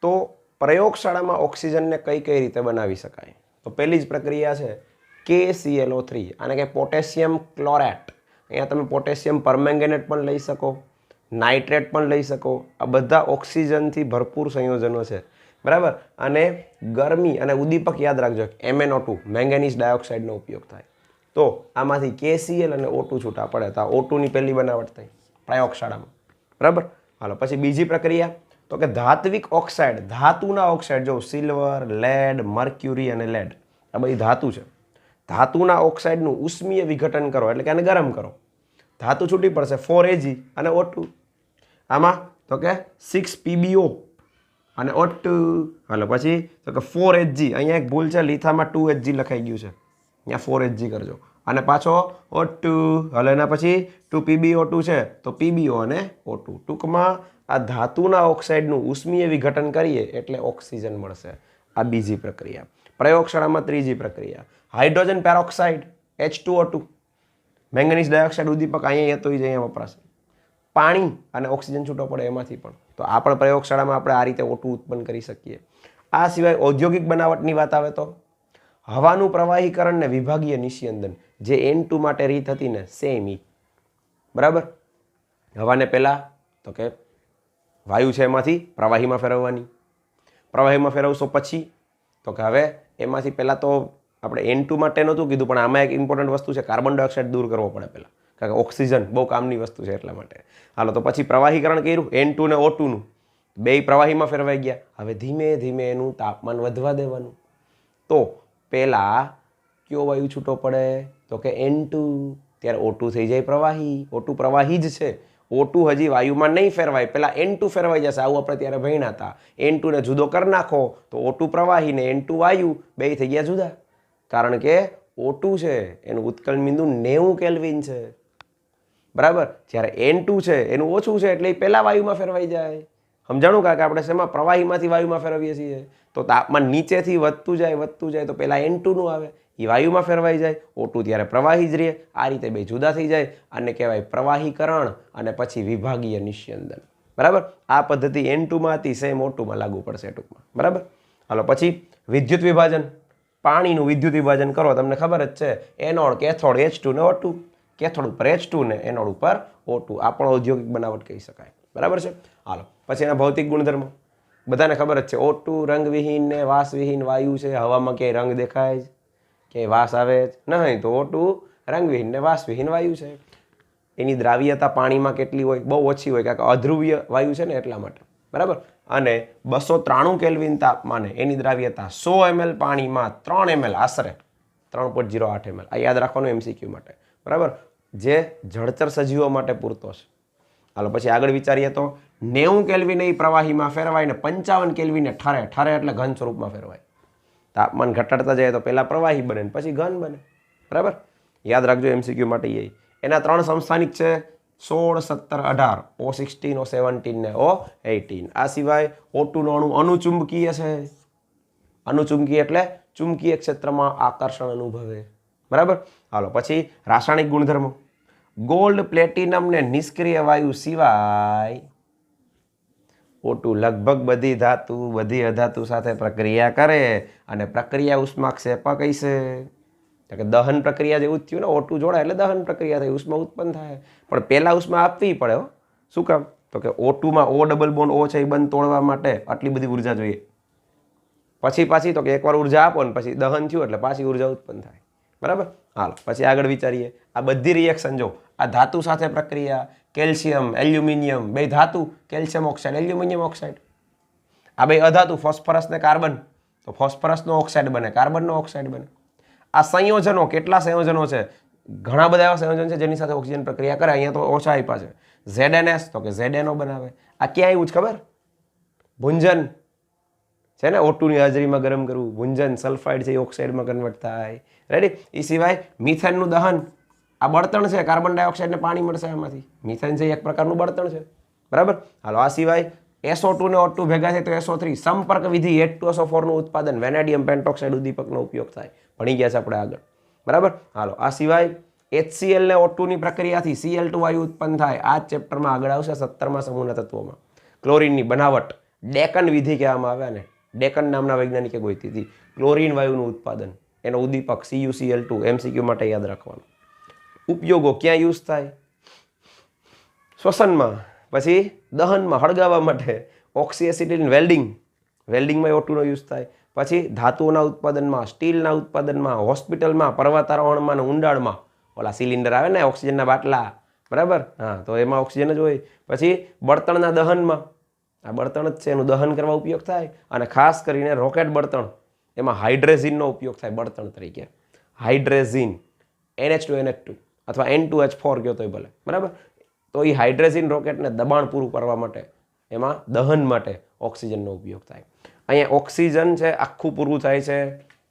તો પ્રયોગશાળામાં ઓક્સિજનને કઈ કઈ રીતે બનાવી શકાય? તો પહેલી જ પ્રક્રિયા છે KClO3. આને કે પોટેશિયમ ક્લોરેટ. અહીંયા તમે પોટેશિયમ પરમેંગેનેટ પણ લઈ શકો, નાઇટ્રેટ પણ લઈ શકો. આ બધા ઓક્સિજનથી ભરપૂર સંયોજનો છે, બરાબર. અને ગરમી અને ઉદ્દીપક યાદ રાખજો, MnO2 મેંગેનીઝ ડાયોક્સાઇડનો ઉપયોગ થાય. તો આમાંથી KCl અને O2 છૂટા પડે તો આ O2 ની પહેલી બનાવટ થઈ પ્રયોગશાળામાં, બરાબર. હાલો પછી બીજી પ્રક્રિયા તો કે ધાત્વિક ઓક્સાઇડ, ધાતુના ઓક્સાઇડ. જો સિલ્વર, લેડ, મર્ક્યુરી અને લેડ આ બધી ધાતુ છે. ધાતુના ઓક્સાઇડનું ઉષ્મીય વિઘટન કરો એટલે કે આને ગરમ કરો. ધાતુ છૂટી પડશે 4Ag અને O2. આમાં તો કે 6 PbO અને O2 હાલો પછી તો કે 4Hg અહીંયા એક ભૂલ છે લીથામાં 2Hg લખાઈ ગયું છે અહીંયા 4Hg કરજો અને પાછો O2 હાલો એના પછી 2 PbO2 છે તો PbO અને O2 ટૂંકમાં આ ધાતુના ઓક્સાઇડનું ઉષ્મીય વિઘટન કરીએ એટલે ઓક્સિજન મળશે આ બીજી પ્રક્રિયા પ્રયોગશાળામાં ત્રીજી પ્રક્રિયા હાઇડ્રોજન પેરોક્સાઇડ H2O2 મેંગનીઝ ડાયોક્સાઇડ ઉદ્દીપક અહીંયા તો જ અહીંયા વપરાશે પાણી અને ઓક્સિજન છૂટો પડે એમાંથી પણ તો આ પણ પ્રયોગશાળામાં આપણે આ રીતે O2 ઉત્પન્ન કરી શકીએ આ સિવાય ઔદ્યોગિક બનાવટની વાત આવે તો હવાનું પ્રવાહીકરણ ને વિભાગીય નિસ્યંદન જે N2 માટે રીત હતી ને સેમ ઈ બરાબર હવાને પહેલા તો કે વાયુ છે એમાંથી પ્રવાહીમાં ફેરવવાની પ્રવાહીમાં ફેરવશો પછી તો કે હવે એમાંથી પહેલાં તો આપણે N2 માટે નહોતું કીધું પણ આમાં એક ઇમ્પોર્ટન્ટ વસ્તુ છે કાર્બન ડાયોક્સાઇડ દૂર કરવો પડે પહેલાં કારણ કે ઓક્સિજન બહુ કામની વસ્તુ છે એટલા માટે હાલો તો પછી પ્રવાહીકરણ કર્યું N2 ને O2નું બેય પ્રવાહીમાં ફેરવાઈ ગયા હવે ધીમે ધીમે એનું તાપમાન વધવા દેવાનું તો પહેલાં કયો વાયુ છૂટો પડે તો કે N2 ત્યારે O2 થઈ જાય પ્રવાહી O2 પ્રવાહી જ છે O2 હજી વાયુમાં નહીં ફેરવાય પહેલાં N2 ફેરવાઈ જશે આવું આપણે ત્યારે ભણ્યા હતા N2 ને જુદો કરી નાખો તો O2 પ્રવાહી ને N2 વાયુ બે થઈ ગયા જુદા કારણ કે O2 છે એનું ઉત્કલન બિંદુ 90 કેલ્વિન છે બરાબર જ્યારે N2 છે એનું ઓછું છે એટલે એ પહેલાં વાયુમાં ફેરવાઈ જાય સમજાણું કારણ કે આપણે શેમાં પ્રવાહીમાંથી વાયુમાં ફેરવીએ છીએ તો તાપમાન નીચેથી વધતું જાય તો પહેલાં N2નું આવે એ વાયુમાં ફેરવાઈ જાય O2 ત્યારે પ્રવાહી જ રહે આ રીતે બે જુદા થઈ જાય અને કહેવાય પ્રવાહીકરણ અને પછી વિભાગીય નિસ્યંદન બરાબર આ પદ્ધતિ N2માં હતી સેમ O2માં લાગુ પડશે ટૂંકમાં બરાબર હાલો પછી વિદ્યુત વિભાજન પાણીનું વિદ્યુત વિભાજન કરો તમને ખબર જ છે એનોડ કેથોડ H2 ને O2 કેથોડ ઉપર H2 ને એનોડ ઉપર O2 આ પણ ઔદ્યોગિક બનાવટ કહી શકાય બરાબર છે હાલો પછી એના ભૌતિક ગુણધર્મો બધાને ખબર જ છે O2 રંગવિહીન ને વાસવિહીન વાયુ છે હવામાં ક્યાંય રંગ દેખાય જ ક્યાંય વાસ આવે જ નહીં તો O2 રંગવિહીન ને વાસવિહીન વાયુ છે એની દ્રાવ્યતા પાણીમાં કેટલી હોય બહુ ઓછી હોય કારણ કે અધ્રુવીય વાયુ છે ને એટલા માટે બરાબર અને 293 કેલ્વિન તાપમાને એની દ્રાવ્યતા 100 ml પાણીમાં 3 ml આશરે 3.08 ml આ યાદ રાખવાનું MCQ માટે બરાબર જે જળચર સજીવો માટે પૂરતો છે હાલો પછી આગળ વિચારીએ તો 90 કેલ્વિન એ પ્રવાહીમાં ફેરવાય ને 55 કેલ્વિને ઠરે એટલે ઘન સ્વરૂપમાં ફેરવાય તાપમાન ઘટાડતા જાય તો પહેલાં પ્રવાહી બને ને પછી ઘન બને બરાબર યાદ રાખજો MCQ માટે એ એના 3 સમસ્થાનિક છે 16, 17, 18 O16, O17 ને O18 આ સિવાય O2 નો અણુ અનુચુંબકીય છે અનુચુંબકીય એટલે ચુંબકીય ક્ષેત્રમાં આકર્ષણ અનુભવે બરાબર હાલો પછી રાસાયણિક ગુણધર્મો ગોલ્ડ પ્લેટિનમ ને નિષ્ક્રિય વાયુ સિવાય O2 લગભગ બધી ધાતુ બધી અધાતુ સાથે પ્રક્રિયા કરે અને પ્રક્રિયા ઉષ્માક્ષેપક કહીશે કે દહન પ્રક્રિયા જેવું થયું ને O2 જોડાય એટલે દહન પ્રક્રિયા થઈ ઉષ્મા ઉત્પન્ન થાય પણ પહેલા ઉષ્મા આપવી પડે હો શું કામ તો કે O2માં O ડબલ બોન્ડ O છે એ બંધ તોડવા માટે આટલી બધી ઉર્જા જોઈએ પછી તો કે એકવાર ઉર્જા આપો ને પછી દહન થયું એટલે પાછી ઉર્જા ઉત્પન્ન થાય બરાબર હાલ પછી આગળ વિચારીએ આ બધી રિએક્શન જો આ ધાતુ સાથે પ્રક્રિયા કેલ્શિયમ એલ્યુમિનિયમ બે ધાતુ કેલ્શિયમ ઓક્સાઇડ એલ્યુમિનિયમ ઓક્સાઇડ આ બે અધાતુ ફોસ્ફરસ ને કાર્બન તો ફોસ્ફરસનો ઓક્સાઇડ બને કાર્બનનો ઓક્સાઇડ બને આ સંયોજનો કેટલા સંયોજનો છે ઘણા બધા એવા સંયોજન છે જેની સાથે ઓક્સિજન પ્રક્રિયા કરે અહીંયા તો ઓછા આપ્યા છે ZNS તો કે ZNO બનાવે આ ક્યાં આવ્યું છે ખબર ભુંજન છે ને O2 ની હાજરીમાં ગરમ કરવું ભુંજન સલ્ફાઇડ છે એ ઓક્સાઇડમાં કન્વર્ટ થાય રેડી એ સિવાય મિથેનનું દહન આ બળતણ છે કાર્બન ડાયોક્સાઇડ ને પાણી મળશે એમાંથી મિથેન છે એક પ્રકારનું બળતણ છે બરાબર હાલો આ સિવાય SO2 ને O2 ભેગા થાય તો SO3 સંપર્ક વિધિ H2SO4 નું ઉત્પાદન વેનેડિયમ પેન્ટોક્સાઇડ ઉદ્દીપકનો ઉપયોગ થાય ભણી ગયા છે આપણે આગળ બરાબર હાલો આ સિવાય HCl ને O2 ની પ્રક્રિયાથી Cl2 વાયુ ઉત્પન્ન થાય આ ચેપ્ટરમાં આગળ આવશે 17મા સમૂહના તત્વોમાં ક્લોરીનની બનાવટ ડેકન વિધિ કહેવામાં આવે ને ડેકન નામના વૈજ્ઞાનિકે ગોતી હતી ક્લોરીન વાયુનું ઉત્પાદન એનો ઉદ્દીપક CuCl2 MCQ માટે યાદ રાખવાનું ઉપયોગો ક્યાં યુઝ થાય શ્વસનમાં પછી દહનમાં હળગાવવા માટે ઓક્સીએસિટિલિન વેલ્ડિંગમાં O2 નો યુઝ થાય પછી ધાતુઓના ઉત્પાદનમાં સ્ટીલના ઉત્પાદનમાં હોસ્પિટલમાં પર્વતારોહણમાં અને ઊંડાણમાં ઓલા સિલિન્ડર આવે ને ઓક્સિજનના બાટલા બરાબર હા તો એમાં ઓક્સિજન જ હોય પછી બળતણના દહનમાં આ બળતણ જ છે એનું દહન કરવા ઉપયોગ થાય અને ખાસ કરીને રોકેટ બળતણ એમાં હાઇડ્રેઝિનનો ઉપયોગ થાય બળતણ તરીકે હાઇડ્રેઝિન NH2NH2 અથવા N2H4 કહો તોય ભલે બરાબર તો એ હાઇડ્રોજન રોકેટને દબાણ પૂરું કરવા માટે એમાં દહન માટે ઓક્સિજનનો ઉપયોગ થાય. અહીંયા ઓક્સિજન છે આખું પૂરું થાય છે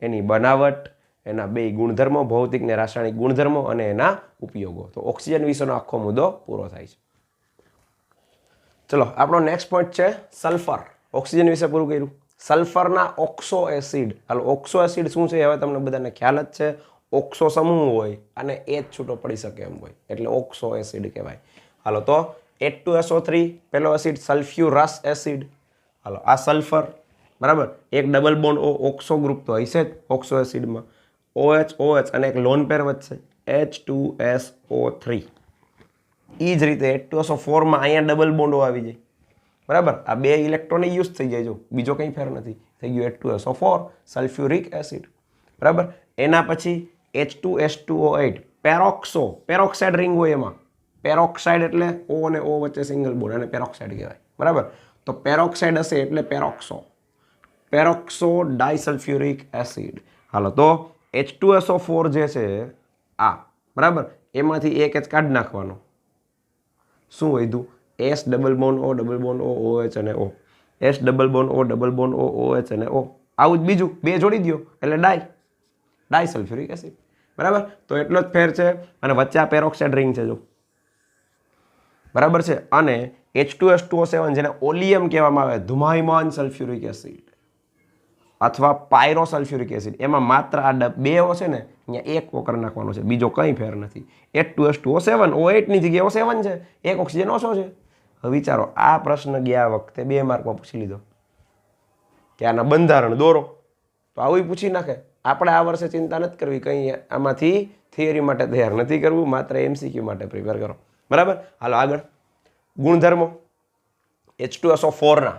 એની બનાવટ, એના બે ગુણધર્મો, ભૌતિક ને રાસાયણિક ગુણધર્મો અને એના ઉપયોગો. તો ઓક્સિજન વિશેનો આખો મુદ્દો પૂરો થાય છે. ચલો આપણો નેક્સ્ટ પોઈન્ટ છે સલ્ફર. ઓક્સિજન વિશે પૂરું કર્યું. સલ્ફરના ઓક્સો એસિડ. હાલો ઓક્સો એસિડ શું છે હવે તમને બધાને ખ્યાલ જ છે. ઓક્સો સમૂહ હોય અને એ જ છૂટો પડી શકે એમ હોય એટલે ઓક્સો એસિડ કહેવાય. હાલો તો H2SO3 પેલો એસિડ સલ્ફ્યુરસ એસિડ. હાલો આ સલ્ફર બરાબર, એક ડબલ બોન્ડ ઓક્સો ગ્રુપ તો હશે જ ઓક્સો એસિડમાં. OH અને એક લોન પેર વચ્ચે H2SO3. એ જ રીતે H2SO4 અહીંયા ડબલ બોન્ડો આવી જાય બરાબર. આ બે ઇલેક્ટ્રોન યુઝ થઈ જાય, જો બીજો કંઈ ફેર નથી. થઈ ગયું H2SO4 સલ્ફ્યુરિક એસિડ બરાબર. એના પછી H2S2O8 પેરોક્સાઇડ રિંગ હોય એમાં. પેરોક્સાઇડ એટલે O અને O વચ્ચે સિંગલ બોન્ડ અને પેરોક્સાઇડ કહેવાય બરાબર. તો પેરોક્સાઇડ હશે એટલે પેરોક્સો ડાયસલ્ફ્યુરિક એસિડ. હાલો તો H2SO4 જે છે આ બરાબર, એમાંથી એક H કાઢી નાખવાનો. શું વધ્યું? S double bond O double bond O OH અને O. S double bond O double bond O OH અને O. આવું જ બીજું બે જોડી દો એટલે ડાયસલ્ફ્યુરિક એસિડ બરાબર. તો એટલો જ ફેર છે. અને વચ્ચે આ પેરોક્સાઇડ રિંગ છે જો બરાબર છે. અને H2S2O7 જેને ઓલિયમ કહેવામાં આવે, ધુમાયમાન સલ્ફ્યુરિક એસિડ અથવા પાયરોસલ્ફ્યુરિક એસિડ, એમાં માત્ર આ બે O છે ને અહીંયા એક O કરી નાખવાનો છે, બીજો કંઈ ફેર નથી. H2S2O7 O8 ની જગ્યાએ O7 છે, એક ઓક્સિજન ઓછો છે. હવે વિચારો આ પ્રશ્ન ગયા વખતે 2 માર્કમાં પૂછી લીધો કે આના બંધારણ દોરો, તો આવું પૂછી નાખે. આપણે આ વર્ષે ચિંતા નથી કરવી, કંઈ આમાંથી થિયરી માટે તૈયાર નથી કરવું, માત્ર MCQ માટે પ્રિપેર કરો બરાબર. હાલો આગળ ગુણધર્મો H2SO4 ના.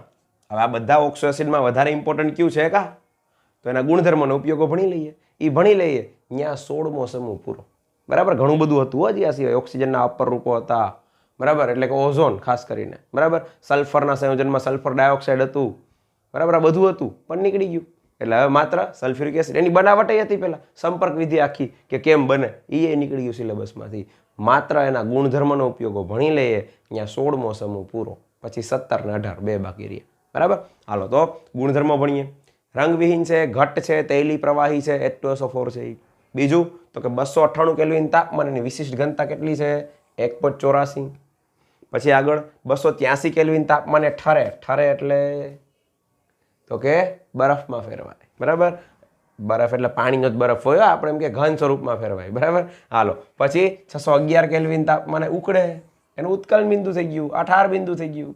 હવે આ બધા ઓક્સો એસિડમાં વધારે ઇમ્પોર્ટન્ટ કયું છે કા? તો એના ગુણધર્મોના ઉપયોગો ભણી લઈએ. એ ભણી લઈએ ત્યાં 16મો સમૂહ પૂરો બરાબર. ઘણું બધું હતું હજી આ સિવાય. ઓક્સિજનના અપર રૂપો હતા બરાબર, એટલે કે ઓઝોન ખાસ કરીને બરાબર. સલ્ફરના સંયોજનમાં સલ્ફર ડાયોક્સાઇડ હતું બરાબર. આ બધું હતું પણ નીકળી ગયું. એટલે હવે માત્ર સલ્ફ્યુરિક એસિડ, એની બનાવટ હતી પહેલાં, સંપર્ક વિધિ આખી કે કેમ બને એ નીકળી ગયું સિલેબસમાંથી. માત્ર એના ગુણધર્મનો ઉપયોગો ભણી લઈએ ત્યાં 16મો સમૂહ પૂરો. પછી 17 ને 18 બે બાકી રહ્યા બરાબર. હાલો તો ગુણધર્મો ભણીએ. રંગવિહીન છે, ઘટ છે, તૈલી પ્રવાહી છે, H2SO4 છે. બીજું તો કે 298 કેલ્વિન તાપમાન, એની વિશિષ્ટ ઘનતા કેટલી છે? 1.84. પછી આગળ 283 કેલ્વિન તાપમાને ઠરે એટલે તો કે બરફમાં ફેરવાય બરાબર. બરફ એટલે પાણીનો જ બરફ હોય, આપણે એમ કે ઘન સ્વરૂપમાં ફેરવાય બરાબર. હાલો પછી 611 કેલ્વિન તાપમાને ઉકળે, એનું ઉત્કલન બિંદુ થઈ ગયું, આ ઠાર બિંદુ થઈ ગયું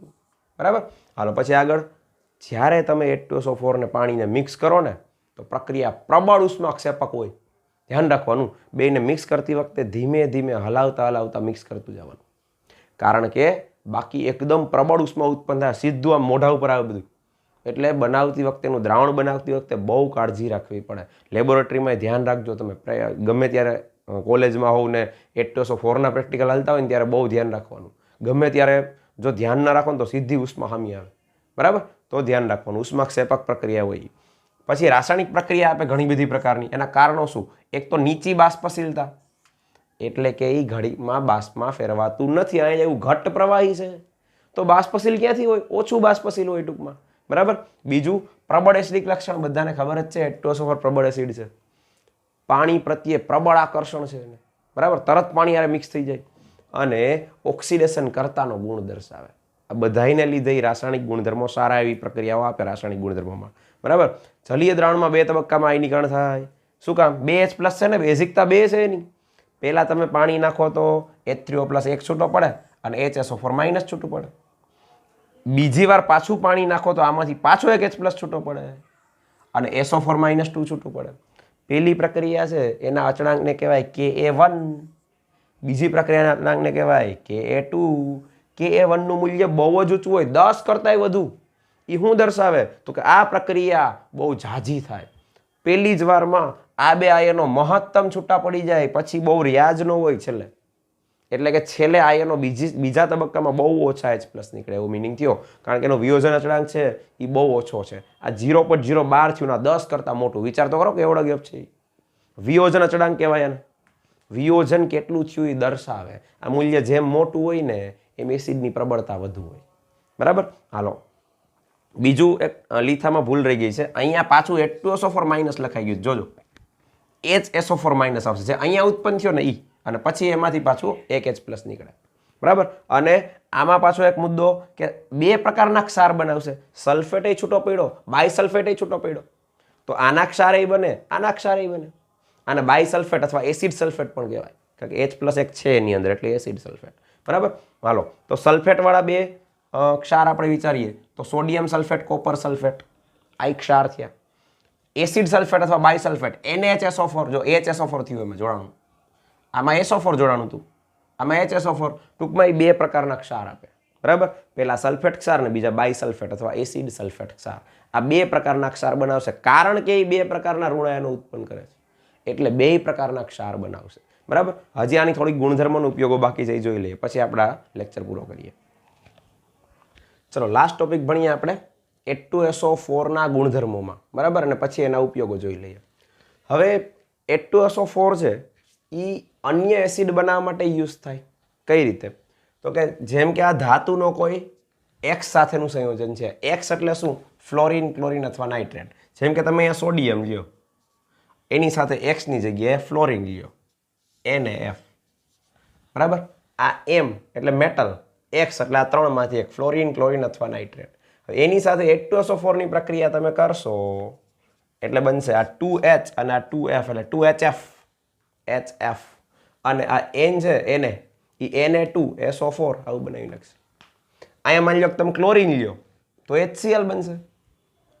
બરાબર. હાલો પછી આગળ જ્યારે તમે H2SO4 ને પાણીને મિક્સ કરો ને તો પ્રક્રિયા પ્રબળ ઉષ્માક્ષેપક હોય. ધ્યાન રાખવાનું, બેને મિક્સ કરતી વખતે ધીમે ધીમે હલાવતા મિક્સ કરતું જવાનું, કારણ કે બાકી એકદમ પ્રબળ ઉષ્મા ઉત્પન્ન થાય, સીધું આમ મોઢા ઉપર આવે બધું. એટલે બનાવતી વખતે એનું દ્રાવણ બનાવતી વખતે બહુ કાળજી રાખવી પડે. લેબોરેટરીમાં ધ્યાન રાખજો, તમે ગમે ત્યારે કોલેજમાં હોવ ને H2SO4 ના પ્રેક્ટિકલ હાલતા હોય ને ત્યારે બહુ ધ્યાન રાખવાનું. ગમે ત્યારે જો ધ્યાન ના રાખો ને તો સીધી ઉષ્મા હામી આવે બરાબર. તો ધ્યાન રાખવાનું, ઉષ્માક્ષેપક પ્રક્રિયા હોય. પછી રાસાયણિક પ્રક્રિયા આપે ઘણી બધી પ્રકારની. એના કારણો શું? એક તો નીચી બાષ્પશીલતા, એટલે કે એ ઘડીમાં બાષ્પમાં ફેરવાતું નથી. અહીંયા એવું ઘટ્ટ પ્રવાહી છે તો બાષ્પશીલ ક્યાંથી હોય? ઓછું બાષ્પશીલ હોય ટૂંકમાં બરાબર. બીજું પ્રબળ એસિડિક લક્ષણ, બધાને ખબર જ છે H2SO4 પ્રબળ એસિડ છે. પાણી પ્રત્યે પ્રબળ આકર્ષણ છે બરાબર, તરત પાણી યારે મિક્સ થઈ જાય. અને ઓક્સિડેશન કરતાનો ગુણ દર્શાવે. આ બધાને લીધે રાસાયણિક ગુણધર્મો સારા એવી પ્રક્રિયાઓ આપે રાસાયણિક ગુણધર્મોમાં બરાબર. જલીય દ્રાવણમાં 2 તબક્કામાં આયનીકરણ થાય. શું કામ? 2H+ છે ને, બેઝિકતા 2 છે એની. પહેલાં તમે પાણી નાખો તો H3O+ એક છૂટો પડે અને HSO4- છૂટું પડે. બીજી વાર પાછું પાણી નાખો તો આમાંથી પાછો એક H+ છૂટો પડે અને SO4- 2 છૂટું પડે. પહેલી પ્રક્રિયા છે એના અચળાંકને કહેવાય Ka1, બીજી પ્રક્રિયાના અચળાંકને કહેવાય Ka2. Ka1 નું મૂલ્ય બહુ જ ઊંચું હોય, 10 કરતાંય વધુ. એ શું દર્શાવે? તો કે આ પ્રક્રિયા બહુ ઝાઝી થાય. પહેલી જ વારમાં આ બે આયનો મહત્તમ છૂટા પડી જાય, પછી બહુ રિયાજ ન હોય છેલ્લે. એટલે કે છેલ્લે આયનો બીજા તબક્કામાં બહુ ઓછા H+ નીકળે, એવો મિનિંગ થયો. કારણ કે એનો વિયોજન અચળાંક છે એ બહુ ઓછો છે. આ 0.012 થયું ના 10 કરતાં મોટું. વિચાર તો કરો કે એવડો ગેપ છે. વિયોજન અચળાંક કહેવાય એને. વિયોજન કેટલું થયું એ દર્શાવે. આ મૂલ્ય જેમ મોટું હોય ને એમ એસિડની પ્રબળતા વધુ હોય. બરાબર. હાલો, બીજું એક લીથામાં ભૂલ રહી ગઈ છે. અહીંયા પાછું H2SO4 માઇનસ લખાઈ ગયું. જોજો, HSO4 માઇનસ આવશે, જે અહીંયા ઉત્પન્ન થયો ને ઈ, અને પછી એમાંથી પાછું એક H પ્લસ નીકળે. બરાબર. અને આમાં પાછો એક મુદ્દો કે બે પ્રકારના ક્ષાર બનાવશે. સલ્ફેટ એ છૂટો પડ્યો, બાયસલ્ફેટ એ છૂટો પડ્યો. તો આના ક્ષાર એ બને, આના ક્ષાર એ બને. આને બાયસલ્ફેટ અથવા એસિડ સલ્ફેટ પણ કહેવાય, કારણ કે H પ્લસ એક છે એની અંદર, એટલે એસિડ સલ્ફેટ. બરાબર. હાલો, તો સલ્ફેટવાળા બે ક્ષાર આપણે વિચારીએ તો સોડિયમ સલ્ફેટ, કોપર સલ્ફેટ, આ ક્ષાર થયા. એસિડ સલ્ફેટ અથવા બાયસલ્ફેટ NaHSO4, જો HSO4 થયું એમાં જોડાણું, આમાં SO4 જોડાણું હતું, આમાં HSO4. ટૂંકમાં એ બે પ્રકારના ક્ષાર આપે. બરાબર. પહેલા સલ્ફેટ ક્ષાર ને બીજા બાયસલ્ફેટ અથવા એસિડ સલ્ફેટ ક્ષાર. આ બે પ્રકારના ક્ષાર બનાવશે, કારણ કે એ બે પ્રકારના ઋણાયનો ઉત્પન્ન કરે છે, એટલે બે પ્રકારના ક્ષાર બનાવશે. બરાબર. હજી આની થોડીક ગુણધર્મોનો ઉપયોગો બાકી છે, જોઈ લઈએ, પછી આપણા લેક્ચર પૂરો કરીએ. ચલો, લાસ્ટ ટોપિક ભણીએ આપણે H2SO4 ના ગુણધર્મોમાં. બરાબર. અને પછી એના ઉપયોગો જોઈ લઈએ. હવે H2SO4 છે એ અન્ય એસિડ બનાવવા માટે યુઝ થાય. કઈ રીતે? તો કે જેમ કે આ ધાતુનો કોઈ X સાથેનું સંયોજન છે. X એટલે શું? ફ્લોરિન, ક્લોરિન અથવા નાઇટ્રેટ. જેમ કે તમે અહીંયા સોડિયમ લ્યો, એની સાથે X ની જગ્યાએ ફ્લોરિન લ્યો, NaF. બરાબર. આ M એટલે મેટલ, X એટલે આ ત્રણમાંથી એક, ફ્લોરિન, ક્લોરિન અથવા નાઇટ્રેટ. એની સાથે H2SO4 ની પ્રક્રિયા તમે કરશો એટલે બનશે આ 2H અને આ 2F, એટલે 2HF, HF. અને આ N છે Na, એ Na2SO4 આવું બનાવી નાખશે. અહીંયા માની લો કે તમે ક્લોરિન લ્યો તો HCl બનશે,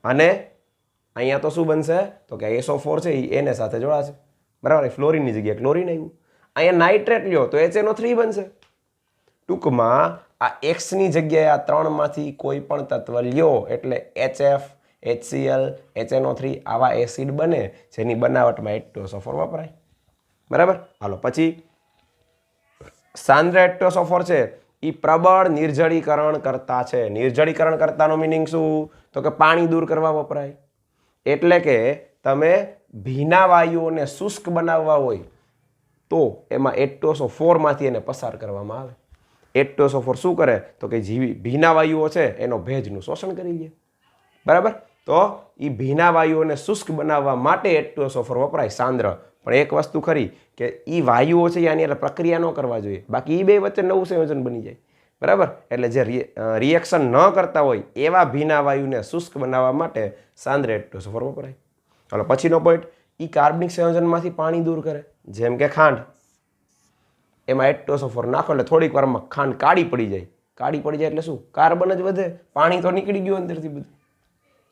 અને અહીંયા તો શું બનશે? તો કે SO4 છે એ Na સાથે જોડાશે. બરાબર. ફ્લોરિનની જગ્યાએ ક્લોરિન આવ્યું. અહીંયા નાઇટ્રેટ લ્યો તો HNO3 બનશે. ટૂંકમાં આ X ની જગ્યાએ આ ત્રણમાંથી કોઈ પણ તત્વ લ્યો એટલે HF, HCl, HNO3 આવા એસિડ બને, જેની બનાવટમાં H2SO4 વપરાય. બરાબર. હાલો, પછી સાંદ્ર H2SO4 છે એ પ્રબળ નિર્જળીકરણ કરતા છે. નિર્જળીકરણ કરતાનો મિનિંગ શું? તો કે પાણી દૂર કરવા વપરાય. એટલે કે તમે ભીના વાયુઓને શુષ્ક બનાવવા હોય તો એમાં H2SO4 માંથી એને પસાર કરવામાં આવે. H2SO4 શું કરે? તો કે જીવી ભીના વાયુઓ છે એનો ભેજનું શોષણ કરી લે. બરાબર. તો એ ભીના વાયુઓને શુષ્ક બનાવવા માટે H2SO4 વપરાય, સાંદ્ર. પણ એક વસ્તુ ખરી કે એ વાયુઓ છે આની એટલે પ્રક્રિયા ન કરવા જોઈએ, બાકી એ બે વચ્ચે નવું સંયોજન બની જાય. બરાબર. એટલે જે રિએક્શન ન કરતા હોય એવા ભીના વાયુને શુષ્ક બનાવવા માટે સાંદ્ર H2SO4 વપરાય. ચાલો, પછીનો પોઈન્ટ, એ કાર્બનિક સંયોજનમાંથી પાણી દૂર કરે. જેમ કે ખાંડ, એમાં H2SO4 નાખો એટલે થોડીક વારમાં ખાંડ કાળી પડી જાય. કાળી પડી જાય એટલે શું? કાર્બન જ વધે, પાણી તો નીકળી ગયું અંદરથી બધું.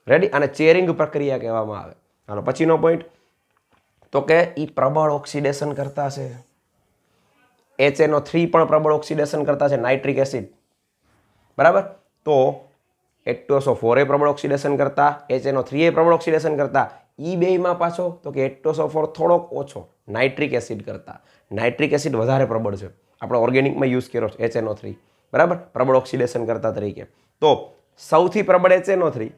રેડી. અને ચેરિંગ પ્રક્રિયા કહેવામાં આવે. હાલો, પછીનો પોઈન્ટ, તો કે એ પ્રબળ ઓક્સિડેશન કરતા છે. HNO3 પણ પ્રબળ ઓક્સિડેશન કરતા છે, નાઇટ્રિક એસિડ. બરાબર. તો H2SO4 એ પ્રબળ ઓક્સિડેશન કરતા, HNO3 એ પ્રબળ ઓક્સિડેશન કરતા. ઈ બેમાં પાછો તો કે H2SO4 થોડોક ઓછો નાઇટ્રિક એસિડ કરતા. નાઇટ્રિક એસિડ વધારે પ્રબળ છે, આપણે ઓર્ગેનિકમાં યુઝ કર્યો છે HNO3. બરાબર. પ્રબળ ઓક્સિડેશન કરતા તરીકે. તો સૌથી પ્રબળ HNO3,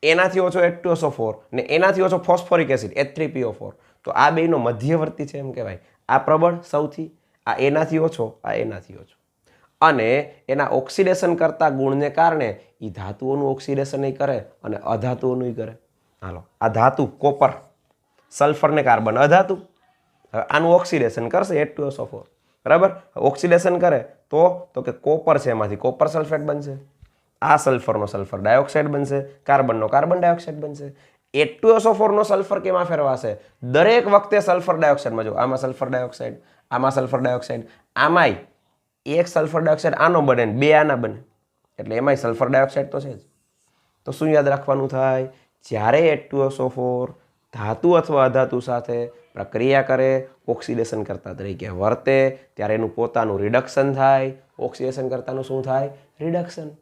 એનાથી ઓછો H2SO4 ને એનાથી ઓછો ફોસ્ફોરિક એસિડ H3PO4. તો આ બેનો મધ્યવર્તી છે એમ કહેવાય. આ પ્રબળ સૌથી, આ એનાથી ઓછો, આ એનાથી ઓછો. અને એના ઓક્સિડેશન કરતા ગુણને કારણે એ ધાતુઓનું ઓક્સિડેશન એ કરે અને અધાતુઓનું કરે. હાલો, આ ધાતુ કોપર, સલ્ફર ને કાર્બન અધાતુ. હવે આનું ઓક્સિડેશન કરશે H2SO4. બરાબર. ઓક્સિડેશન કરે તો કે કોપર છે એમાંથી કોપર સલ્ફેટ બનશે. આ સલ્ફરનો સલ્ફર ડાયોક્સાઇડ બનશે, કાર્બનનો કાર્બન ડાયોક્સાઇડ બનશે. H2SO4 નો સલ્ફર કેમાં ફેરવાશે? દરેક વખતે સલ્ફર ડાયોક્સાઇડમાં. જો આમાં સલ્ફર ડાયોક્સાઇડ, આમાં સલ્ફર ડાયોક્સાઇડ, આમાંય એક સલ્ફર ડાયોક્સાઇડ આનો બને ને બે આના બને, એટલે એમાંય સલ્ફર ડાયોક્સાઇડ તો છે જ. તો શું યાદ રાખવાનું થાય? જ્યારે H2SO4 ધાતુ અથવા અધાતુ સાથે પ્રક્રિયા કરે, ઓક્સિડેશન કરતા તરીકે વર્તે, ત્યારે એનું પોતાનું રિડક્શન થાય. ઓક્સિડેશન કરતાનું શું થાય? રિડક્શન.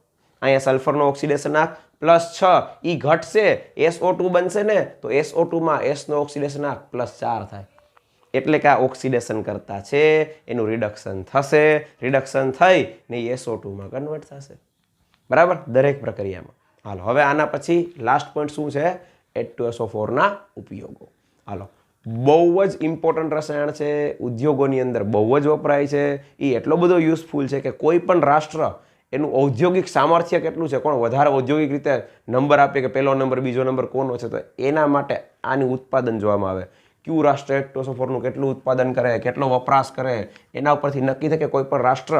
અહીંયા સલ્ફરનો ઓક્સિડેશન નાખ +6, એ ઘટશે, SO2 બનશે ને, તો SO2માં Sનો ઓક્સિડેશન નાખ +4 થાય. એટલે કે આ ઓક્સિડેશન કરતા છે, એનું રિડક્શન થશે, રિડક્શન થઈ ને SO2માં કન્વર્ટ થશે. બરાબર. દરેક પ્રક્રિયામાં. હાલો, હવે આના પછી લાસ્ટ પોઈન્ટ શું છે? H2SO4 ના ઉપયોગો. હાલો, બહુ જ ઇમ્પોર્ટન્ટ રસાયણ છે, ઉદ્યોગોની અંદર બહુ જ વપરાય છે. એ એટલો બધો યુઝફુલ છે કે કોઈ પણ રાષ્ટ્ર એનું ઔદ્યોગિક સામર્થ્ય કેટલું છે, કોણ વધારે ઔદ્યોગિક રીતે નંબર આપે કે પહેલો નંબર બીજો નંબર કોનો છે, તો એના માટે આની ઉત્પાદન જોવામાં આવે. કયું રાષ્ટ્ર એક્ટોસોફોરનું કેટલું ઉત્પાદન કરે, કેટલો વપરાશ કરે, એના ઉપરથી નક્કી થાય કે કોઈ પણ રાષ્ટ્ર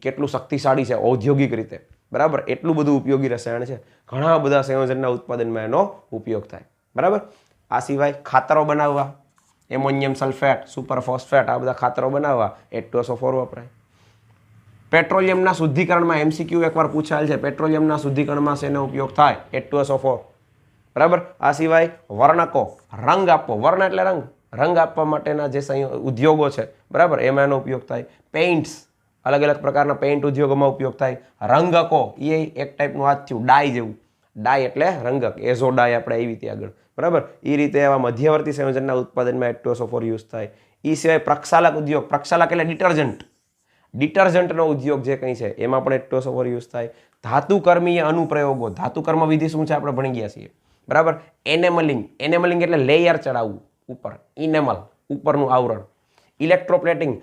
કેટલું શક્તિશાળી છે ઔદ્યોગિક રીતે. બરાબર, એટલું બધું ઉપયોગી રસાયણ છે. ઘણા બધા સંયોજનના ઉત્પાદનમાં એનો ઉપયોગ થાય. બરાબર. આ સિવાય ખાતરો બનાવવા, એમોનિયમ સલ્ફેટ, સુપર ફોસ્ફેટ, આ બધા ખાતરો બનાવવા એક્ટોસોફોર વપરાય. પેટ્રોલિયમના શુદ્ધિકરણમાં એમસીક્યુ એકવાર પૂછાયેલ છે, પેટ્રોલિયમના શુદ્ધિકરણમાં શેનો ઉપયોગ થાય? H2SO4. બરાબર. આ સિવાય વર્ણકો, રંગ આપવો, વર્ણ એટલે રંગ આપવા માટેના જે ઉદ્યોગો છે, બરાબર, એમાં એનો ઉપયોગ થાય. પેઇન્ટ્સ, અલગ અલગ પ્રકારના પેઇન્ટ ઉદ્યોગોમાં ઉપયોગ થાય. રંગકો, એ એક ટાઈપનું આ થયું ડાય જેવું. ડાય એટલે રંગક, એઝો ડાય આપણે આવી રીતે આગળ. બરાબર. એ રીતે આવા મધ્યવર્તી સંયોજનના ઉત્પાદનમાં H2SO4 યુઝ થાય. એ સિવાય પ્રક્ષાલક ઉદ્યોગ, પ્રક્ષાલક એટલે ડિટર્જન્ટનો ઉદ્યોગ જે કંઈ છે એમાં પણ H2SO4 યુઝ થાય. ધાતુકર્મીય અનુપ્રયોગો, ધાતુકર્મ વિધિ શું છે આપણે ભણી ગયા છીએ. બરાબર. એનેમલિંગ એટલે લેયર ચડાવવું ઉપર, ઇનેમલ ઉપરનું આવરણ. ઇલેક્ટ્રોપ્લેટિંગ,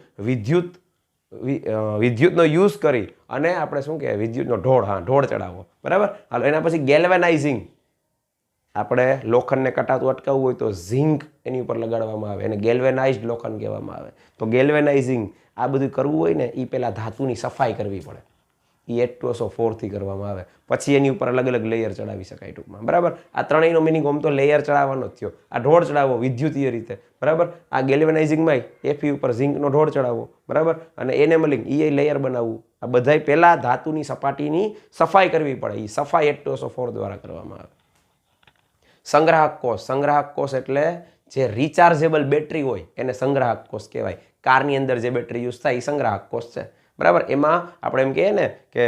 વિદ્યુતનો યુઝ કરી અને આપણે શું કહેવાય, વિદ્યુતનો ઢોળ ચડાવવો. બરાબર. હાલો, એના પછી ગેલ્વેનાઇઝિંગ, આપણે લોખંડને કટાતું અટકાવવું હોય તો ઝિંક એની ઉપર લગાડવામાં આવે, એને ગેલ્વેનાઇઝ્ડ લોખંડ કહેવામાં આવે. તો ગેલ્વેનાઇઝિંગ આ બધું કરવું હોય ને એ પહેલાં ધાતુની સફાઈ કરવી પડે. એ H2SO4 થી કરવામાં આવે. પછી એની ઉપર અલગ અલગ લેયર ચડાવી શકાય ટૂંકમાં. બરાબર. આ ત્રણેયનો મિનિંગ આમ તો લેયર ચડાવવાનો જ થયો. આ ઢોળ ચડાવવો વિદ્યુતીય રીતે. બરાબર. આ ગેલ્વેનાઇઝિંગમાં Fe ઉપર ઝિંકનો ઢોળ ચડાવવો. બરાબર. અને એનેમલિંગ, એ લેયર બનાવવું. આ બધાય પહેલાં ધાતુની સપાટીની સફાઈ કરવી પડે. એ સફાઈ H2SO4 દ્વારા કરવામાં આવે. સંગ્રાહક કોષ એટલે જે રિચાર્જેબલ બેટરી હોય એને સંગ્રાહક કોષ કહેવાય. કારની અંદર જે બેટરી યુઝ થાય એ સંગ્રાહક કોષ છે. બરાબર. એમાં આપણે એમ કહીએ ને કે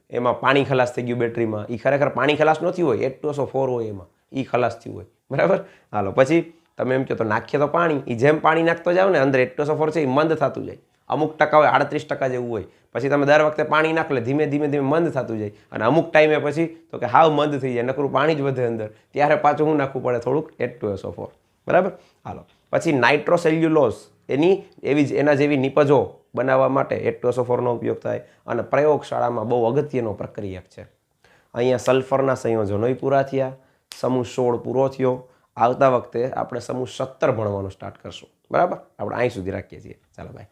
એમાં પાણી ખલાસ થઈ ગયું બેટરીમાં, એ ખરેખર પાણી ખલાસ નથી હોય, H2SO4 હોય એમાં, એ ખલાસ થયું હોય. બરાબર. હાલો, પછી તમે એમ કહો તો નાખીએ તો પાણી, એ જેમ પાણી નાખતો જાવ ને અંદર H2SO4 છે એ મંદ થતું જાય. અમુક ટકા હોય, 38% જેવું હોય. પછી તમે દર વખતે પાણી નાખો ધીમે ધીમે મંદ થતું જાય. અને અમુક ટાઈમે પછી તો કે હાવ મંદ થઈ જાય, નકરું પાણી જ વધે અંદર, ત્યારે પાછું શું નાખવું પડે? થોડુંક H2SO4. બરાબર. હાલો, પછી નાઇટ્રોસેલ્યુલોઝ, એના જેવી નિપજો બનાવવા માટે H2SO4નો ઉપયોગ થાય. અને પ્રયોગશાળામાં બહુ અગત્યનો પ્રક્રિયક છે. અહીંયા સલ્ફરના સંયોજનો પૂરા થયા, સમૂહ 16 પૂરો થયો. આવતા વખતે આપણે સમૂહ 17 ભણવાનું સ્ટાર્ટ કરશું. બરાબર. આપણે અહીં સુધી રાખીએ છીએ. ચાલો બાય.